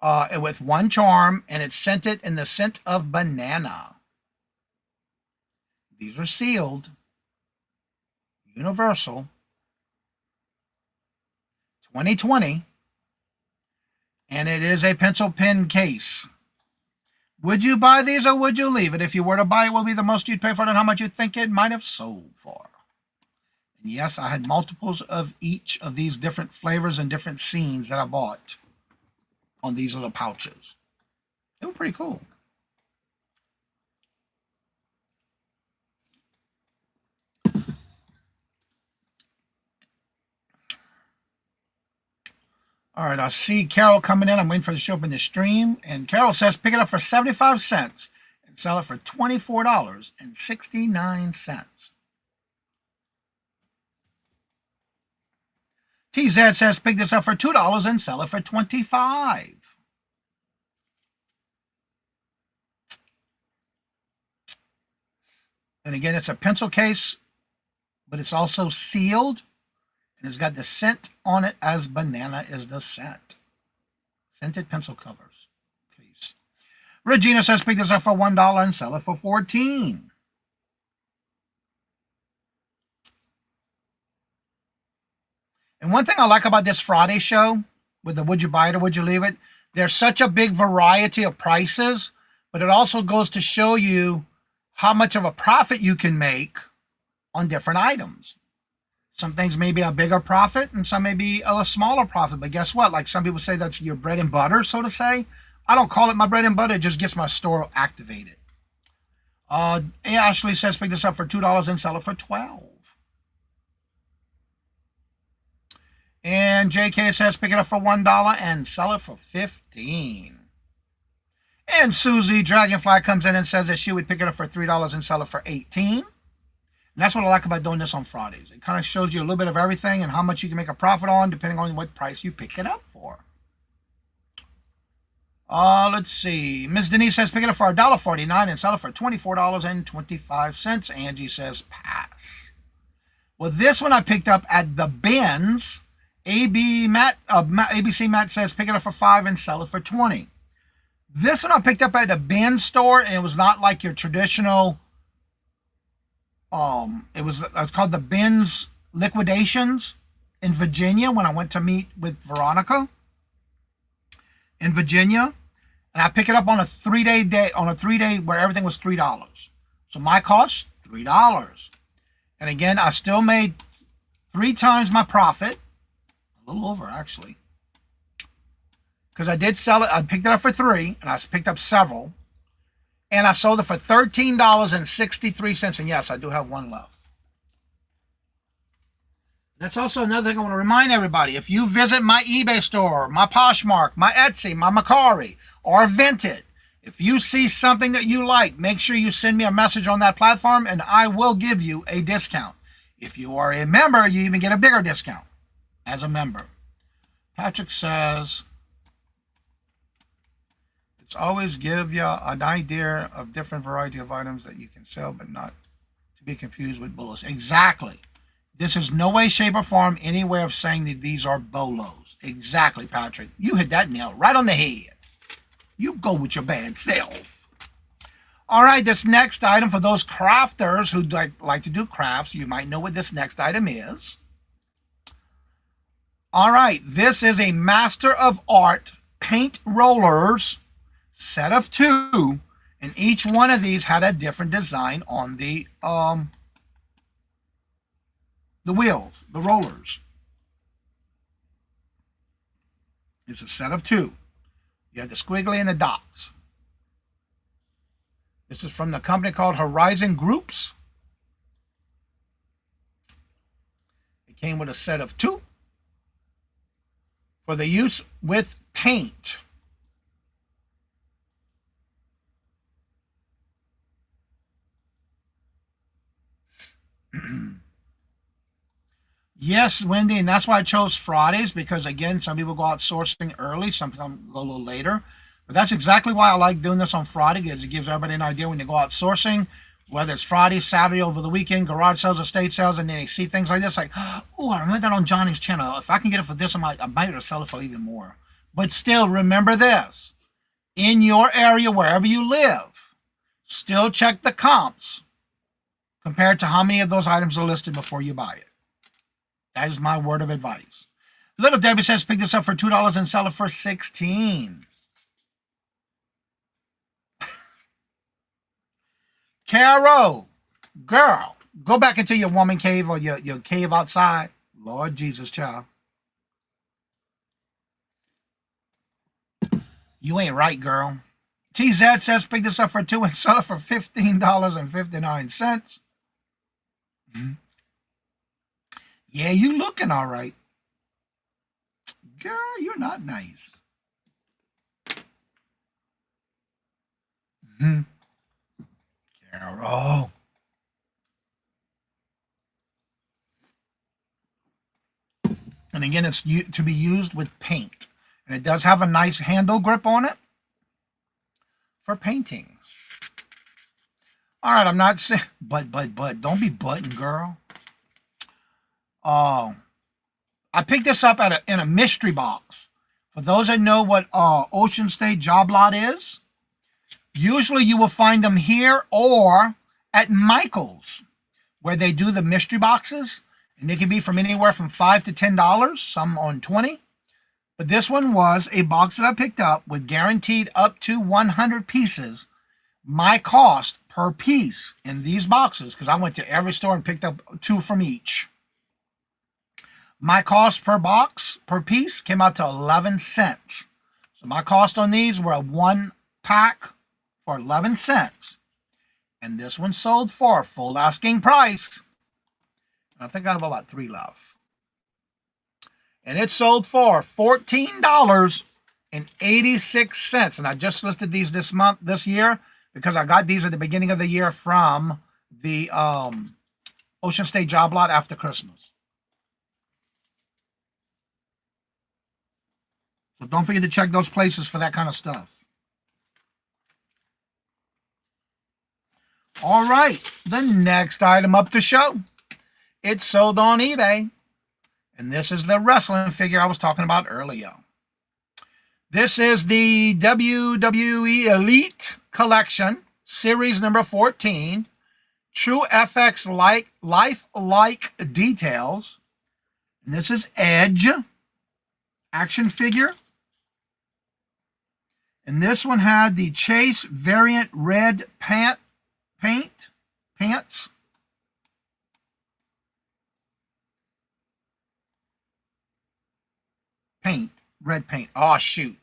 [SPEAKER 3] with one charm, and it's scented in the scent of banana. These are sealed, universal, 2020, and it is a pencil pen case. Would you buy these or would you leave it? If you were to buy it, what would be the most you'd pay for it and how much you think it might have sold for? And yes, I had multiples of each of these different flavors and different scenes that I bought on these little pouches. They were pretty cool. All right, I see Carol coming in. I'm waiting for her to show up in the stream. And Carol says pick it up for 75 cents and sell it for $24.69. TZ says pick this up for $2 and sell it for $25. And again, it's a pencil case, but it's also sealed. And it's got the scent on it as banana is the scent. Scented pencil covers. Please. Regina says pick this up for $1 and sell it for $14. one thing I like about this Friday show with the Would You Buy It or Would You Leave It, there's such a big variety of prices, but it also goes to show you how much of a profit you can make on different items. Some things may be a bigger profit and some may be a smaller profit. But guess what? Like some people say that's your bread and butter, so to say. I don't call it my bread and butter. It just gets my store activated. Ashley says pick this up for $2 and sell it for $12. And JK says pick it up for $1 and sell it for $15. And Susie Dragonfly comes in and says that she would pick it up for $3 and sell it for $18. And that's what I like about doing this on Fridays. It kind of shows you a little bit of everything and how much you can make a profit on depending on what price you pick it up for. Let's see. Ms. Denise says pick it up for $1.49 and sell it for $24.25. Angie says pass. Well, this one I picked up at the bins. ABC Matt says pick it up for $5 and sell it for $20. This one I picked up at the bin store, and it was not like your traditional. It's called the Bins Liquidations in Virginia when I went to meet with Veronica in Virginia. And I picked it up on a 3-day where everything was $3. So my cost, $3. And again, I still made 3 times my profit. A little over, actually. Because I did sell it. I picked it up for $3, and I picked up several. And I sold it for $13.63. And yes, I do have one left. That's also another thing I want to remind everybody. If you visit my eBay store, my Poshmark, my Etsy, my Mercari, or Vinted, if you see something that you like, make sure you send me a message on that platform and I will give you a discount. If you are a member, you even get a bigger discount as a member. Patrick says, it's always give you an idea of different variety of items that you can sell, but not to be confused with bolos. Exactly. This is no way, shape, or form any way of saying that these are bolos. Exactly, Patrick. You hit that nail right on the head. You go with your bad self. All right, this next item for those crafters who like to do crafts, you might know what this next item is. All right, this is a Master of Art paint rollers set of 2, and each one of these had a different design on the wheels, the rollers. It's a set of 2. You have the squiggly and the dots. This is from the company called Horizon Groups. It came with a set of 2 for the use with paint. Yes, Wendy, and that's why I chose Fridays, because again, some people go out sourcing early, some people go a little later. But that's exactly why I like doing this on Friday, because it gives everybody an idea when you go out sourcing, whether it's Friday, Saturday, over the weekend, garage sales, estate sales, and then they see things like this, like, oh, I remember that on Johnny's channel. If I can get it for this, I might sell it for even more. But still, remember this. In your area, wherever you live, still check the comps compared to how many of those items are listed before you buy it. That is my word of advice. Little Debbie says pick this up for $2 and sell it for $16. Caro, girl, go back into your woman cave or your cave outside. Lord Jesus, child. You ain't right, girl. TZ says pick this up for $2 and sell it for $15.59. Yeah, you looking all right. Girl, you're not nice. Carol. And again, it's to be used with paint. And it does have a nice handle grip on it for painting. All right, I'm not saying, but, don't be butting, girl. I picked this up in a mystery box. For those that know what Ocean State Job Lot is, usually you will find them here or at Michael's, where they do the mystery boxes. And they can be from anywhere from $5 to $10, some on $20. But this one was a box that I picked up with guaranteed up to 100 pieces. My cost per piece in these boxes, because I went to every store and picked up 2 from each. My cost per box, per piece, came out to 11 cents. So my cost on these were a 1 pack for 11 cents. And this one sold for full asking price. I think I have about 3 left. And it sold for $14.86. And I just listed these this year, because I got these at the beginning of the year from the Ocean State job lot after Christmas. So don't forget to check those places for that kind of stuff. All right, the next item up to show. It sold on eBay. And this is the wrestling figure I was talking about earlier. This is the WWE Elite Collection, Series number 14. True FX lifelike details. And this is Edge action figure. And this one had the Chase variant red pants. Red paint. Oh, shoot.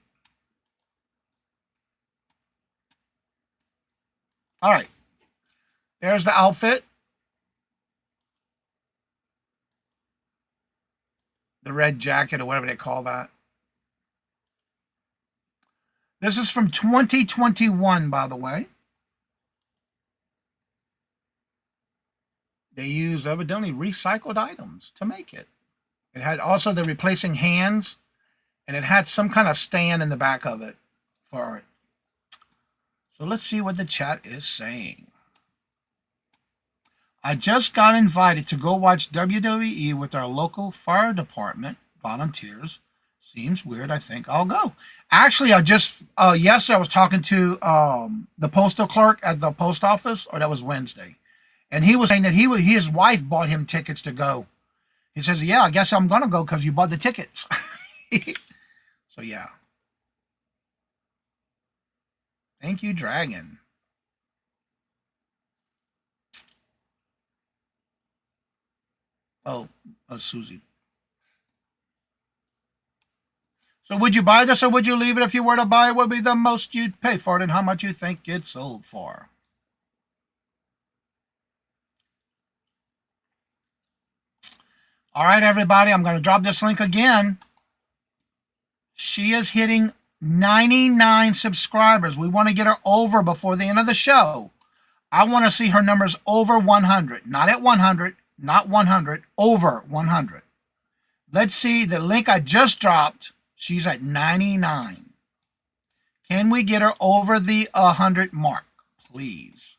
[SPEAKER 3] All right. There's the outfit. The red jacket or whatever they call that. This is from 2021, by the way. They use evidently recycled items to make it. It had also the replacing hands. And it had some kind of stand in the back of it for it. So let's see what the chat is saying. I just got invited to go watch WWE with our local fire department volunteers. Seems weird. I think I'll go. Actually, I just, yesterday I was talking to the postal clerk at the post office, or that was Wednesday. And he was saying that his wife bought him tickets to go. He says, yeah, I guess I'm going to go because you bought the tickets. So, yeah. Thank you, Dragon. Oh, Susie. So would you buy this or would you leave it? If you were to buy it, what would be the most you'd pay for it and how much you think it sold for? All right, everybody, I'm going to drop this link again. She is hitting 99 subscribers. We want to get her over before the end of the show. I want to see her numbers over 100. Not at 100, not 100, over 100. Let's see the link I just dropped. She's at 99. Can we get her over the 100 mark? Please.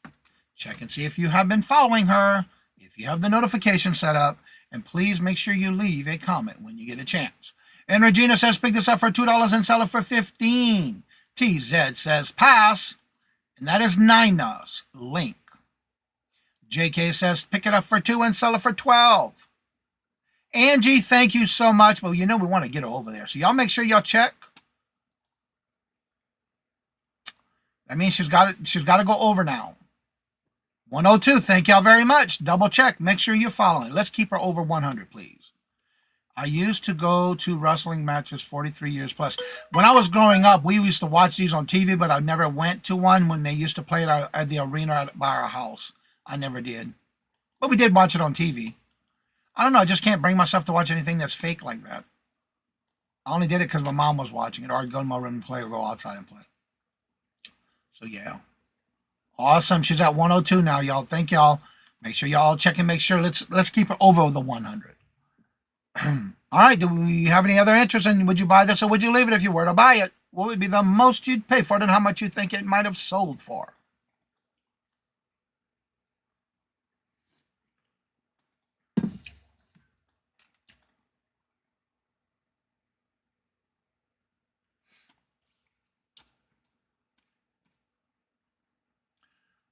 [SPEAKER 3] Check and see if you have been following her, if you have the notification set up, and please make sure you leave a comment when you get a chance. And Regina says, pick this up for $2 and sell it for $15. TZ says, pass. And that is Nina's link. JK says, pick it up for $2 and sell it for $12. Angie, thank you so much. But you know we want to get her over there. So y'all make sure y'all check. That means she's got to go over now. 102, thank y'all very much. Double check. Make sure you're following. Let's keep her over 100, please. I used to go to wrestling matches 43 years plus. When I was growing up, we used to watch these on TV, but I never went to one when they used to play it at the arena by our house. I never did. But we did watch it on TV. I don't know. I just can't bring myself to watch anything that's fake like that. I only did it because my mom was watching it, or I'd go to my room and play or go outside and play. So, yeah. Awesome. She's at 102 now, y'all. Thank y'all. Make sure y'all check and make sure. Let's keep her over the 100. All right, do we have any other interest in would you buy this or would you leave it if you were to buy it? What would be the most you'd pay for it and how much you think it might have sold for?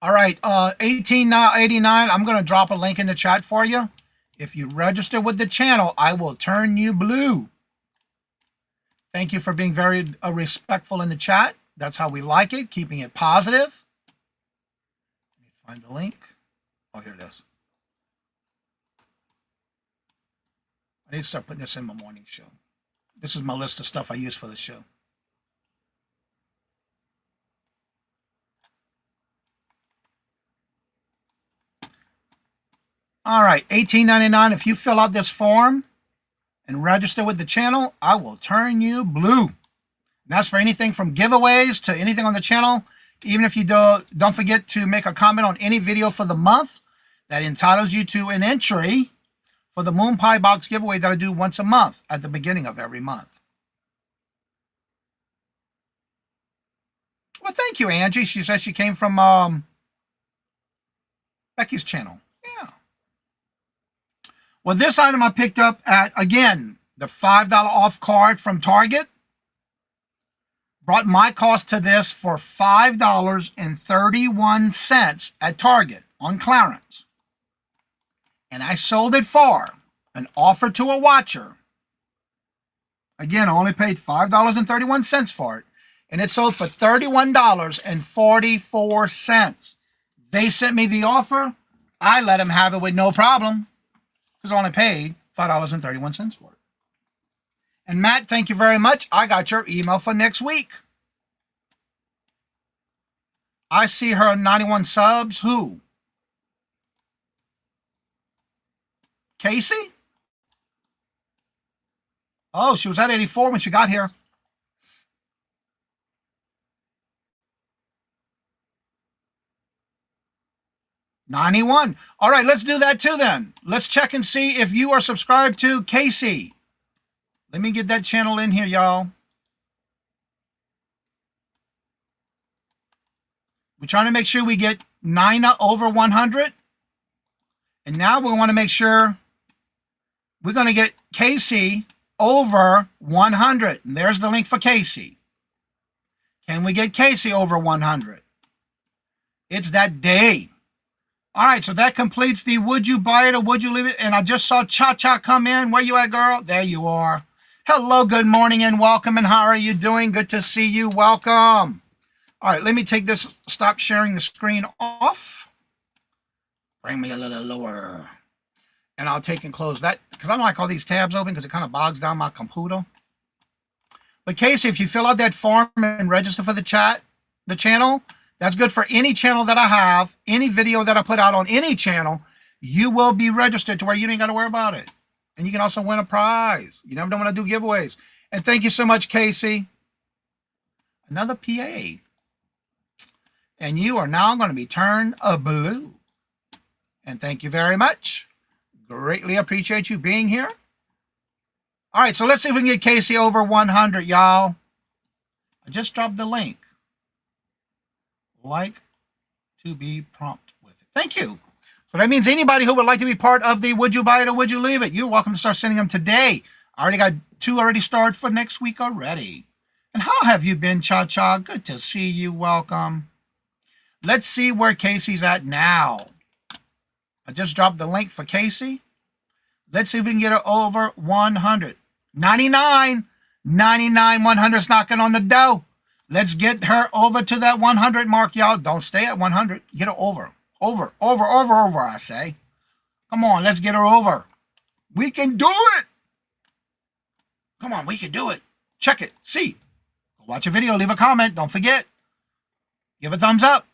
[SPEAKER 3] All right, 1889, I'm going to drop a link in the chat for you. If you register with the channel, I will turn you blue. Thank you for being very respectful in the chat. That's how we like it, keeping it positive. Let me find the link. Oh, here it is. I need to start putting this in my morning show. This is my list of stuff I use for the show. All right, $18.99. If you fill out this form and register with the channel, I will turn you blue. And that's for anything from giveaways to anything on the channel. Even if you don't forget to make a comment on any video for the month, that entitles you to an entry for the Moon Pie Box giveaway that I do once a month at the beginning of every month. Well, thank you, Angie. She says she came from Becky's channel. Yeah. Well, this item I picked up at, again, the $5 off card from Target. Brought my cost to this for $5.31 at Target on clearance. And I sold it for an offer to a watcher. Again, I only paid $5.31 for it. And it sold for $31.44. They sent me the offer. I let them have it with no problem because I only paid $5.31 for it. And Matt, thank you very much. I got your email for next week. I see her 91 subs. Who? Casey? Oh, she was at 84 when she got here. $91. All right, let's do that too then. Let's check and see if you are subscribed to Casey. Let me get that channel in here, y'all. We're trying to make sure we get Nina over 100. And now we want to make sure we're going to get Casey over 100. And there's the link for Casey. Can we get Casey over 100? It's that day. All right, so that completes the would you buy it or would you leave it? And I just saw Cha-Cha come in. Where you at, girl? There you are. Hello, good morning and welcome. And how are you doing? Good to see you. Welcome. All right, let me take this, stop sharing the screen off. Bring me a little lower. And I'll take and close that because I don't like all these tabs open because it kind of bogs down my computer. But Casey, if you fill out that form and register for the channel, that's good for any channel that I have, any video that I put out on any channel, you will be registered to where you ain't got to worry about it. And you can also win a prize. You never know when I do giveaways. And thank you so much, Casey. Another PA. And you are now going to be turned blue. And thank you very much. Greatly appreciate you being here. All right, so let's see if we can get Casey over 100, y'all. I just dropped the link. Like to be prompt with it. Thank you. So that means anybody who would like to be part of the would you buy it or would you leave it, you're welcome to start sending them today. I already got 2 already started for next week already. And how have you been, Cha-Cha? Good to see you. Welcome. Let's see where Casey's at now. I just dropped the link for Casey. Let's see if we can get her over 100. 99. 99. 100's knocking on the door. Let's get her over to that 100 mark, y'all. Don't stay at 100. Get her over. Over, I say. Come on, let's get her over. We can do it. Come on, we can do it. Check it. See. Go watch a video. Leave a comment. Don't forget. Give a thumbs up.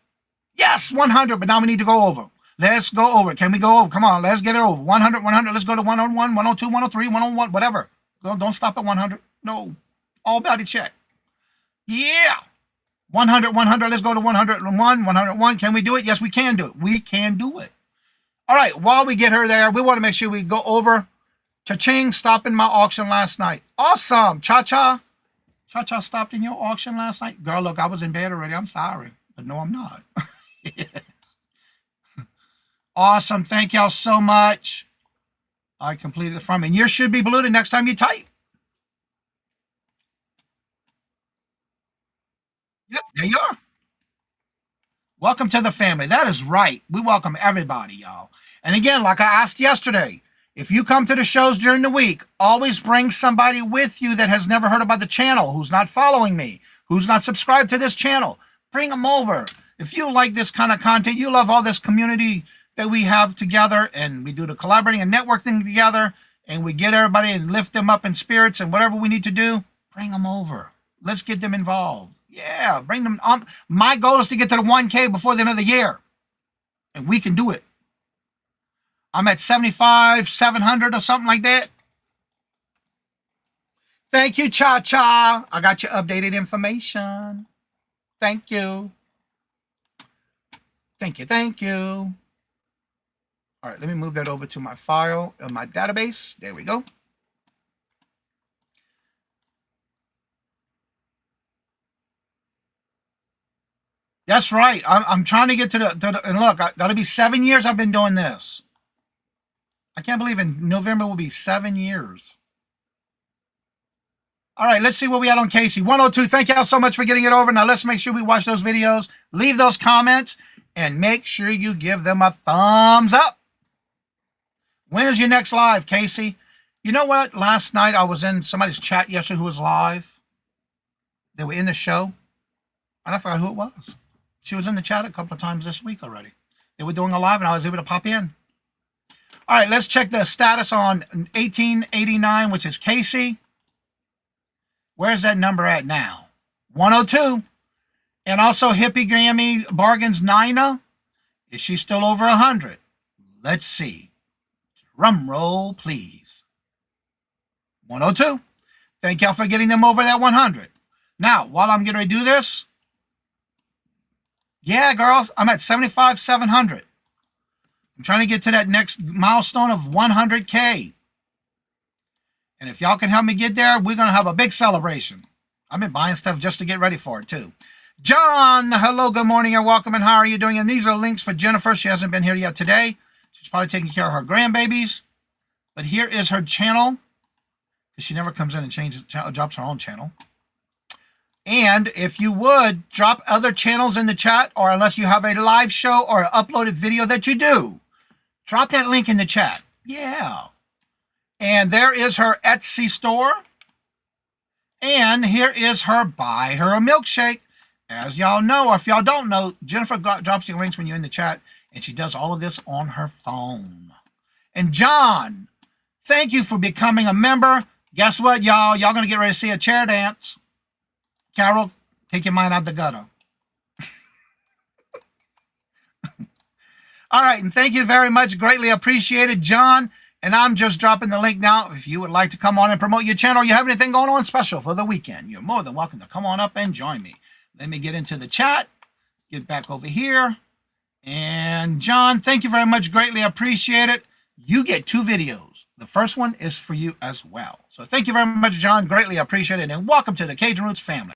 [SPEAKER 3] Yes, 100, but now we need to go over. Let's go over. Can we go over? Come on, let's get it over. 100, 100. Let's go to 101, 102, 103, 101, whatever. Don't stop at 100. No. All body check. Yeah. 100, 100. Let's go to 101, 101. Can we do it? Yes, we can do it. We can do it. All right. While we get her there, we want to make sure we go over. Cha-ching stopped in my auction last night. Awesome. Cha-Cha. Cha-Cha stopped in your auction last night. Girl, look, I was in bed already. I'm sorry. But no, I'm not. Awesome. Thank y'all so much. I completed the front. And yours should be blue the next time you type. Yep, there you are. Welcome to the family. That is right. We welcome everybody, y'all. And again, like I asked yesterday, If you come to the shows during the week, always bring somebody with you that has never heard about the channel, who's not following me, who's not subscribed to this channel. Bring them over. If you like this kind of content, you love all this community that we have together, and we do the collaborating and networking together, and we get everybody and lift them up in spirits and whatever we need to do, bring them over. Let's get them involved. Yeah, bring them. My goal is to get to the 1K before the end of the year, and we can do it. I'm at 700 or something like that. Thank you, Cha-Cha. I got your updated information. Thank you. Thank you, thank you. All right, let me move that over to my file, my database. There we go. That's right. I'm trying to get to the and look, that'll be 7 years I've been doing this. I can't believe in November will be 7 years. All right, let's see what we had on Casey. 102, thank y'all so much for getting it over. Now let's make sure we watch those videos, leave those comments, and make sure you give them a thumbs up. When is your next live, Casey? You know what? Last night I was in somebody's chat yesterday who was live. They were in the show, and I forgot who it was. She was in the chat a couple of times this week already. They were doing a live, and I was able to pop in. All right, let's check the status on 1889, which is Casey. Where's that number at now? 102. And also Hippie Grammy Bargains Nina. Is she still over 100? Let's see. Drum roll, please. 102. Thank y'all for getting them over that 100. Now, while I'm getting ready to do this, yeah, girls, I'm at 700. I'm trying to get to that next milestone of 100K. And if y'all can help me get there, we're going to have a big celebration. I've been buying stuff just to get ready for it, too. John, hello, good morning, and welcome, and how are you doing? And these are links for Jennifer. She hasn't been here yet today. She's probably taking care of her grandbabies. But here is her channel, because she never comes in and drops her own channel. And if you would, drop other channels in the chat, or unless you have a live show or an uploaded video that you do, drop that link in the chat. Yeah. And there is her Etsy store. And here is her Buy Her a Milkshake. As y'all know, or if y'all don't know, Jennifer drops you links when you're in the chat, and she does all of this on her phone. And John, thank you for becoming a member. Guess what, y'all? Y'all going to get ready to see a chair dance. Carol, take your mind out the gutter. All right, and thank you very much. Greatly appreciated, John. And I'm just dropping the link now. If you would like to come on and promote your channel, or you have anything going on special for the weekend, you're more than welcome to come on up and join me. Let me get into the chat, get back over here. And John, thank you very much. Greatly appreciate it. You get 2 videos. The first one is for you as well. So thank you very much, John. Greatly appreciate it. And welcome to the Cajun Roots family.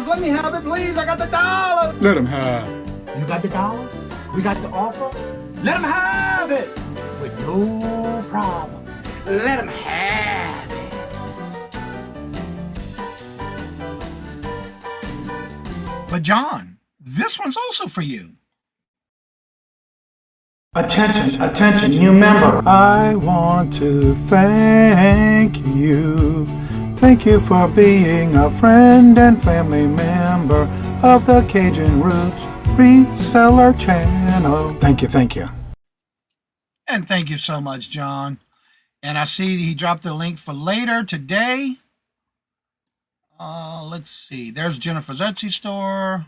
[SPEAKER 3] Let me have it, please. I got the dollar.
[SPEAKER 5] Let him have.
[SPEAKER 3] You got the dollar? We got the offer? Let him have it with no problem. Let him have it. But John, this one's also for you.
[SPEAKER 5] Attention, attention, new member. I want to thank you. Thank you for being a friend and family member of the Cajun Roots Reseller Channel. Thank you, thank you.
[SPEAKER 3] And thank you so much, John. And I see he dropped the link for later today. Let's see. There's Jennifer's Etsy store.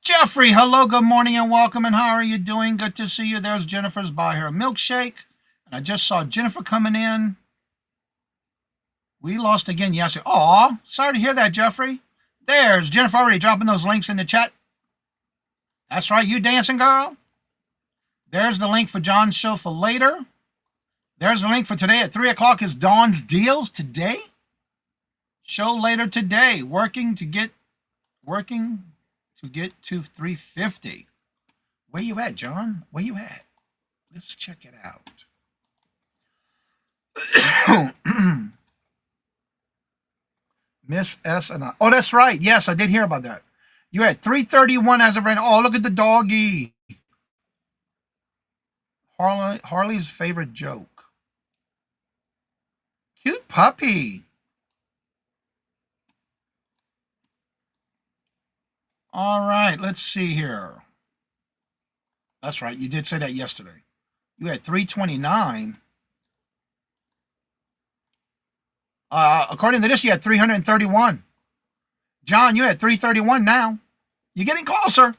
[SPEAKER 3] Jeffrey, hello, good morning, and welcome. And how are you doing? Good to see you. There's Jennifer's Buy Her a Milkshake. And I just saw Jennifer coming in. We lost again yesterday. Aw, sorry to hear that, Jeffrey. There's Jennifer already dropping those links in the chat. That's right, you dancing girl. There's the link for John's show for later. There's the link for today at 3 o'clock is Dawn's Deals today. Show later today. Working to get to 350. Where you at, John? Where you at? Let's check it out. Miss S and I. Oh, that's right. Yes, I did hear about that. You had 331 as of right now. Oh, look at the doggy. Harley's favorite joke. Cute puppy. All right, let's see here. That's right. You did say that yesterday. You had 329. According to this, you had 331. John, you had 331 now. You're getting closer.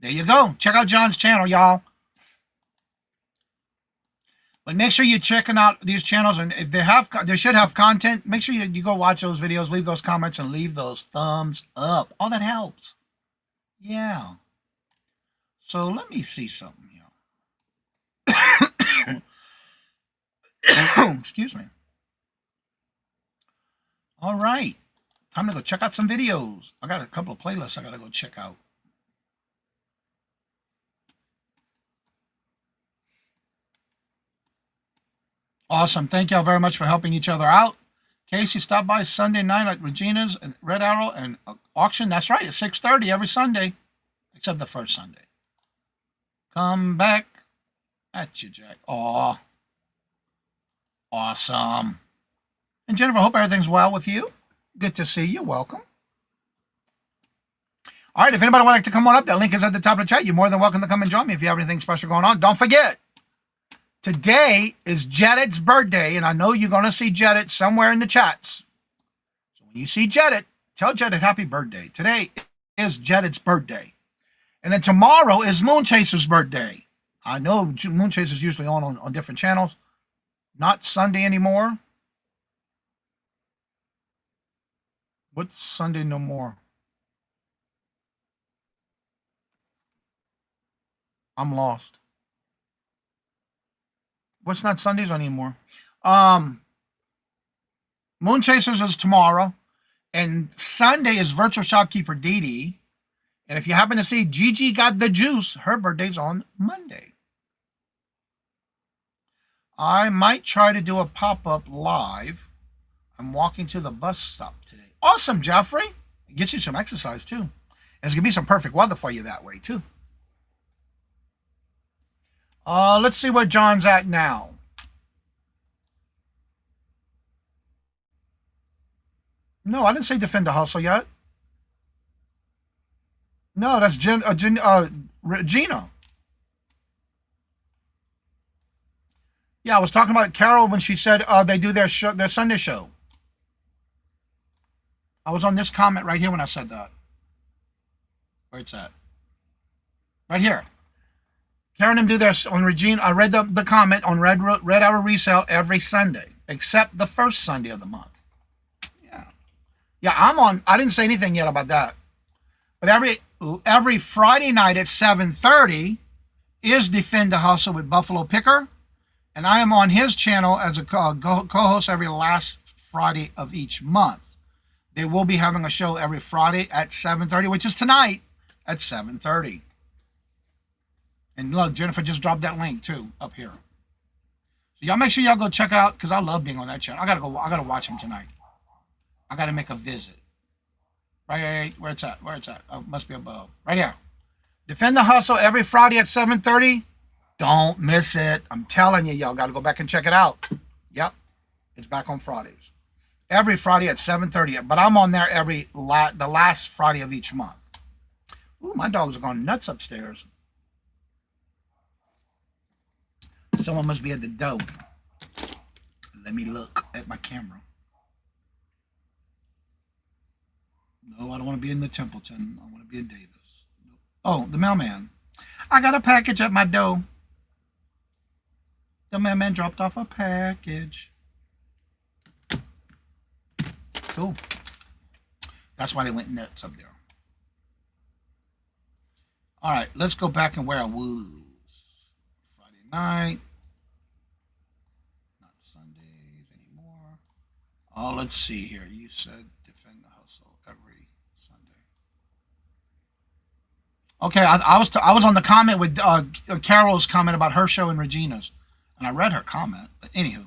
[SPEAKER 3] There you go. Check out John's channel, y'all. But make sure you're checking out these channels, and if they should have content, make sure you go watch those videos, leave those comments, and leave those thumbs up. All that helps. Yeah. So let me see something here. Excuse me. All right. Time to go check out some videos. I got a couple of playlists I got to go check out. Awesome. Thank y'all very much for helping each other out. Casey, stop by Sunday night at Regina's and Red Arrow and auction. That's right. It's 6:30 every Sunday, except the first Sunday. Come back at you, Jack. Aw. Awesome. And Jennifer, hope everything's well with you. Good to see you. Welcome. All right. If anybody would like to come on up, that link is at the top of the chat. You're more than welcome to come and join me if you have anything special going on. Don't forget, today is Jedit's birthday, and I know you're going to see Jedit somewhere in the chats. So when you see Jedit, tell Jedit happy birthday. Today is Jedit's birthday. And then tomorrow is Moonchaser's birthday. I know Moonchaser's usually on different channels. Not Sunday anymore. What's Sunday no more? I'm lost. What's not Sundays anymore? Moonchasers is tomorrow, and Sunday is Virtual Shopkeeper Dee Dee. And if you happen to see Gigi Got the Juice, her birthday's on Monday. I might try to do a pop-up live. I'm walking to the bus stop today. Awesome, Jeffrey. It gets you some exercise, too. And there's going to be some perfect weather for you that way, too. Let's see where John's at now. No, I didn't say defend the hustle yet. No, that's Regina. Yeah, I was talking about Carol when she said they do their Sunday show. I was on this comment right here when I said that. Where it's at? Right here. Karen and do their on Regina. I read the comment on Red Hour Resale every Sunday, except the first Sunday of the month. Yeah, I'm on. I didn't say anything yet about that. But every Friday night at 7:30 is Defend the Hustle with Buffalo Picker, and I am on his channel as a co-host every last Friday of each month. They will be having a show every Friday at 7:30, which is tonight at 7:30. And look, Jennifer just dropped that link too up here. So y'all make sure y'all go check out, because I love being on that channel. I gotta watch him tonight. I gotta make a visit. Right, where it's at? Where it's at? Oh, it must be above. Right here. Defend the Hustle every Friday at 7:30. Don't miss it. I'm telling you, y'all gotta go back and check it out. Yep, it's back on Fridays. Every Friday at 7:30. But I'm on there the last Friday of each month. Ooh, my dogs are going nuts upstairs. Someone must be at the door. Let me look at my camera. No, I don't want to be in the Templeton. I want to be in Davis. Nope. Oh, the mailman. I got a package at my door. The mailman dropped off a package. Cool. That's why they went nuts up there. All right, let's go back and where I was. Friday night. Not Sundays anymore. Oh, let's see here. You said defend the hustle every Sunday. Okay, I was on the comment with Carol's comment about her show and Regina's. And I read her comment. But anywho.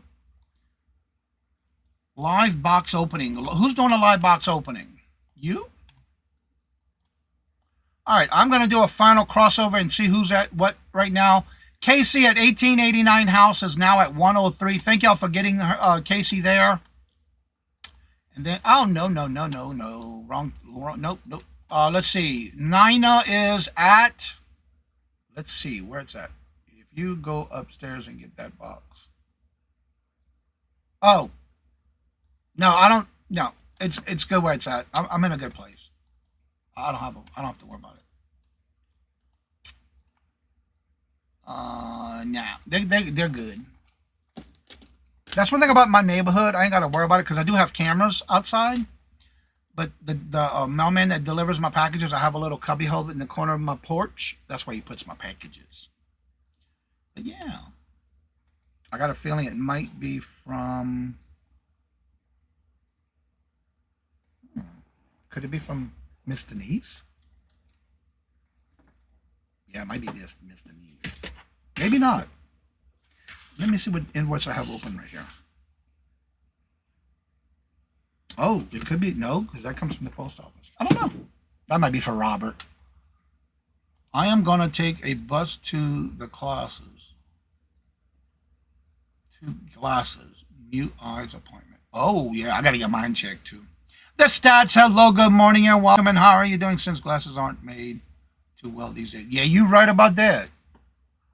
[SPEAKER 3] Live box opening. Who's doing a live box opening? You? All right, I'm going to do a final crossover and see who's at what right now. Casey at 1889 House is now at 103. Thank y'all for getting Casey there. And then, oh, no. Wrong. Nope. Let's see. Nina is at, let's see, where it's at. If you go upstairs and get that box. Oh. No, I don't, no. It's good where it's at. I'm in a good place. I don't have to worry about it. Nah, they're good. That's one thing about my neighborhood. I ain't got to worry about it because I do have cameras outside. But the mailman that delivers my packages, I have a little cubby hole in the corner of my porch. That's where he puts my packages. But yeah, I got a feeling it might be from. Could it be from Miss Denise? Yeah, it might be this Miss Denise. Maybe not. Let me see what invoice I have open right here. Oh, it could be. No, because that comes from the post office. I don't know. That might be for Robert. I am going to take a bus to the classes. To glasses. Mute eyes appointment. Oh, yeah. I got to get mine checked, too. The stats. Hello, good morning, and welcome. And how are you doing since glasses aren't made too well these days? Yeah, you're right about that.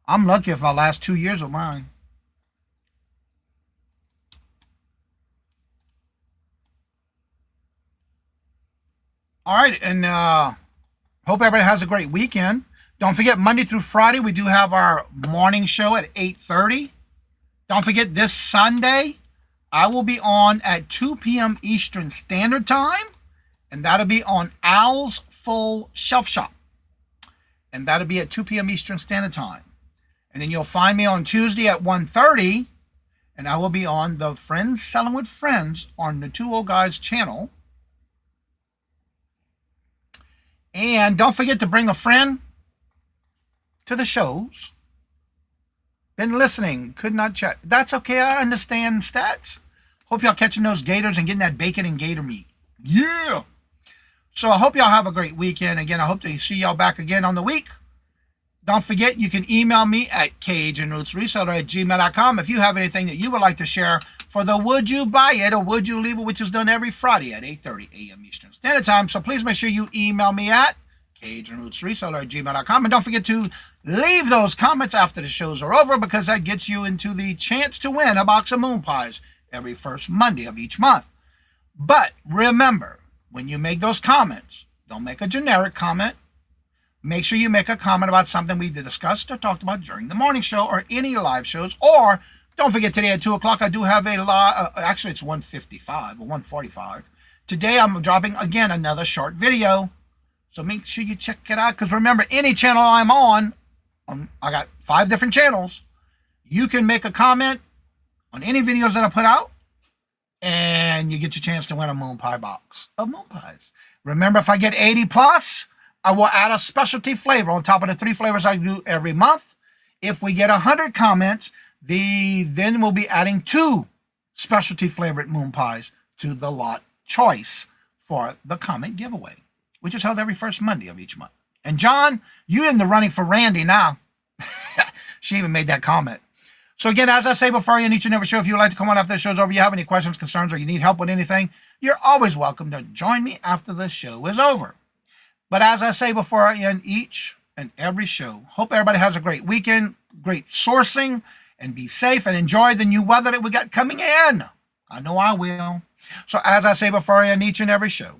[SPEAKER 3] I'm lucky if I last 2 years of mine. All right, and hope everybody has a great weekend. Don't forget, Monday through Friday, we do have our morning show at 8:30. Don't forget, this Sunday, I will be on at 2 p.m. Eastern Standard Time, and that'll be on Al's Full Shelf Shop. And that'll be at 2 p.m. Eastern Standard Time. And then you'll find me on Tuesday at 1:30, and I will be on the Friends Selling with Friends on the Two Old Guys channel. And don't forget to bring a friend to the shows. Been listening, could not chat. That's okay, I understand stats. Hope y'all catching those gators and getting that bacon and gator meat. Yeah! So I hope y'all have a great weekend. Again, I hope to see y'all back again on the week. Don't forget, you can email me at CajunRootsReseller@gmail.com if you have anything that you would like to share for the Would You Buy It or Would You Leave It, which is done every Friday at 8:30 a.m. Eastern Standard Time. So please make sure you email me at CajunRootsReseller@gmail.com. And don't forget to leave those comments after the shows are over, because that gets you into the chance to win a box of moon pies every first Monday of each month. But remember, when you make those comments, don't make a generic comment. Make sure you make a comment about something we discussed or talked about during the morning show or any live shows. Or don't forget, today at 2 o'clock, I do have a live, actually it's 1:55 or 1:45. Today I'm dropping, again, another short video. So make sure you check it out. Because remember, any channel I'm on, I got 5 different channels. You can make a comment on any videos that I put out, and you get your chance to win a moon pie box of moon pies. Remember, if I get 80 plus, I will add a specialty flavor on top of the 3 flavors I do every month. If we get 100 comments, then we'll be adding 2 specialty flavored moon pies to the lot choice for the comment giveaway, which is held every first Monday of each month. And John, you're in the running for Randy now. She even made that comment. So again, as I say before in each and every show, if you would like to come on after the show's over, you have any questions, concerns, or you need help with anything, you're always welcome to join me after the show is over. But as I say before in each and every show, hope everybody has a great weekend, great sourcing, and be safe and enjoy the new weather that we got coming in. I know I will. So as I say before in each and every show,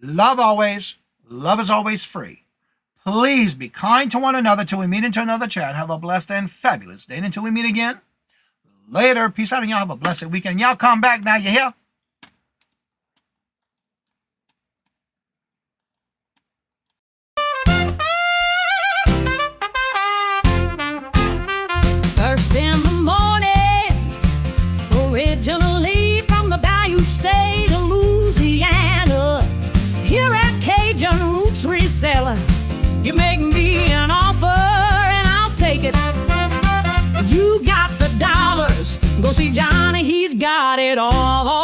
[SPEAKER 3] love always, love is always free. Please be kind to one another till we meet into another chat. Have a blessed and fabulous day. And until we meet again, later. Peace out, and y'all have a blessed weekend. Y'all come back now, you hear?
[SPEAKER 2] First in the mornings, originally from the Bayou State of Louisiana. Here at Cajun Roots Reseller, you make me an offer and I'll take it. You got the See Johnny, he's got it all.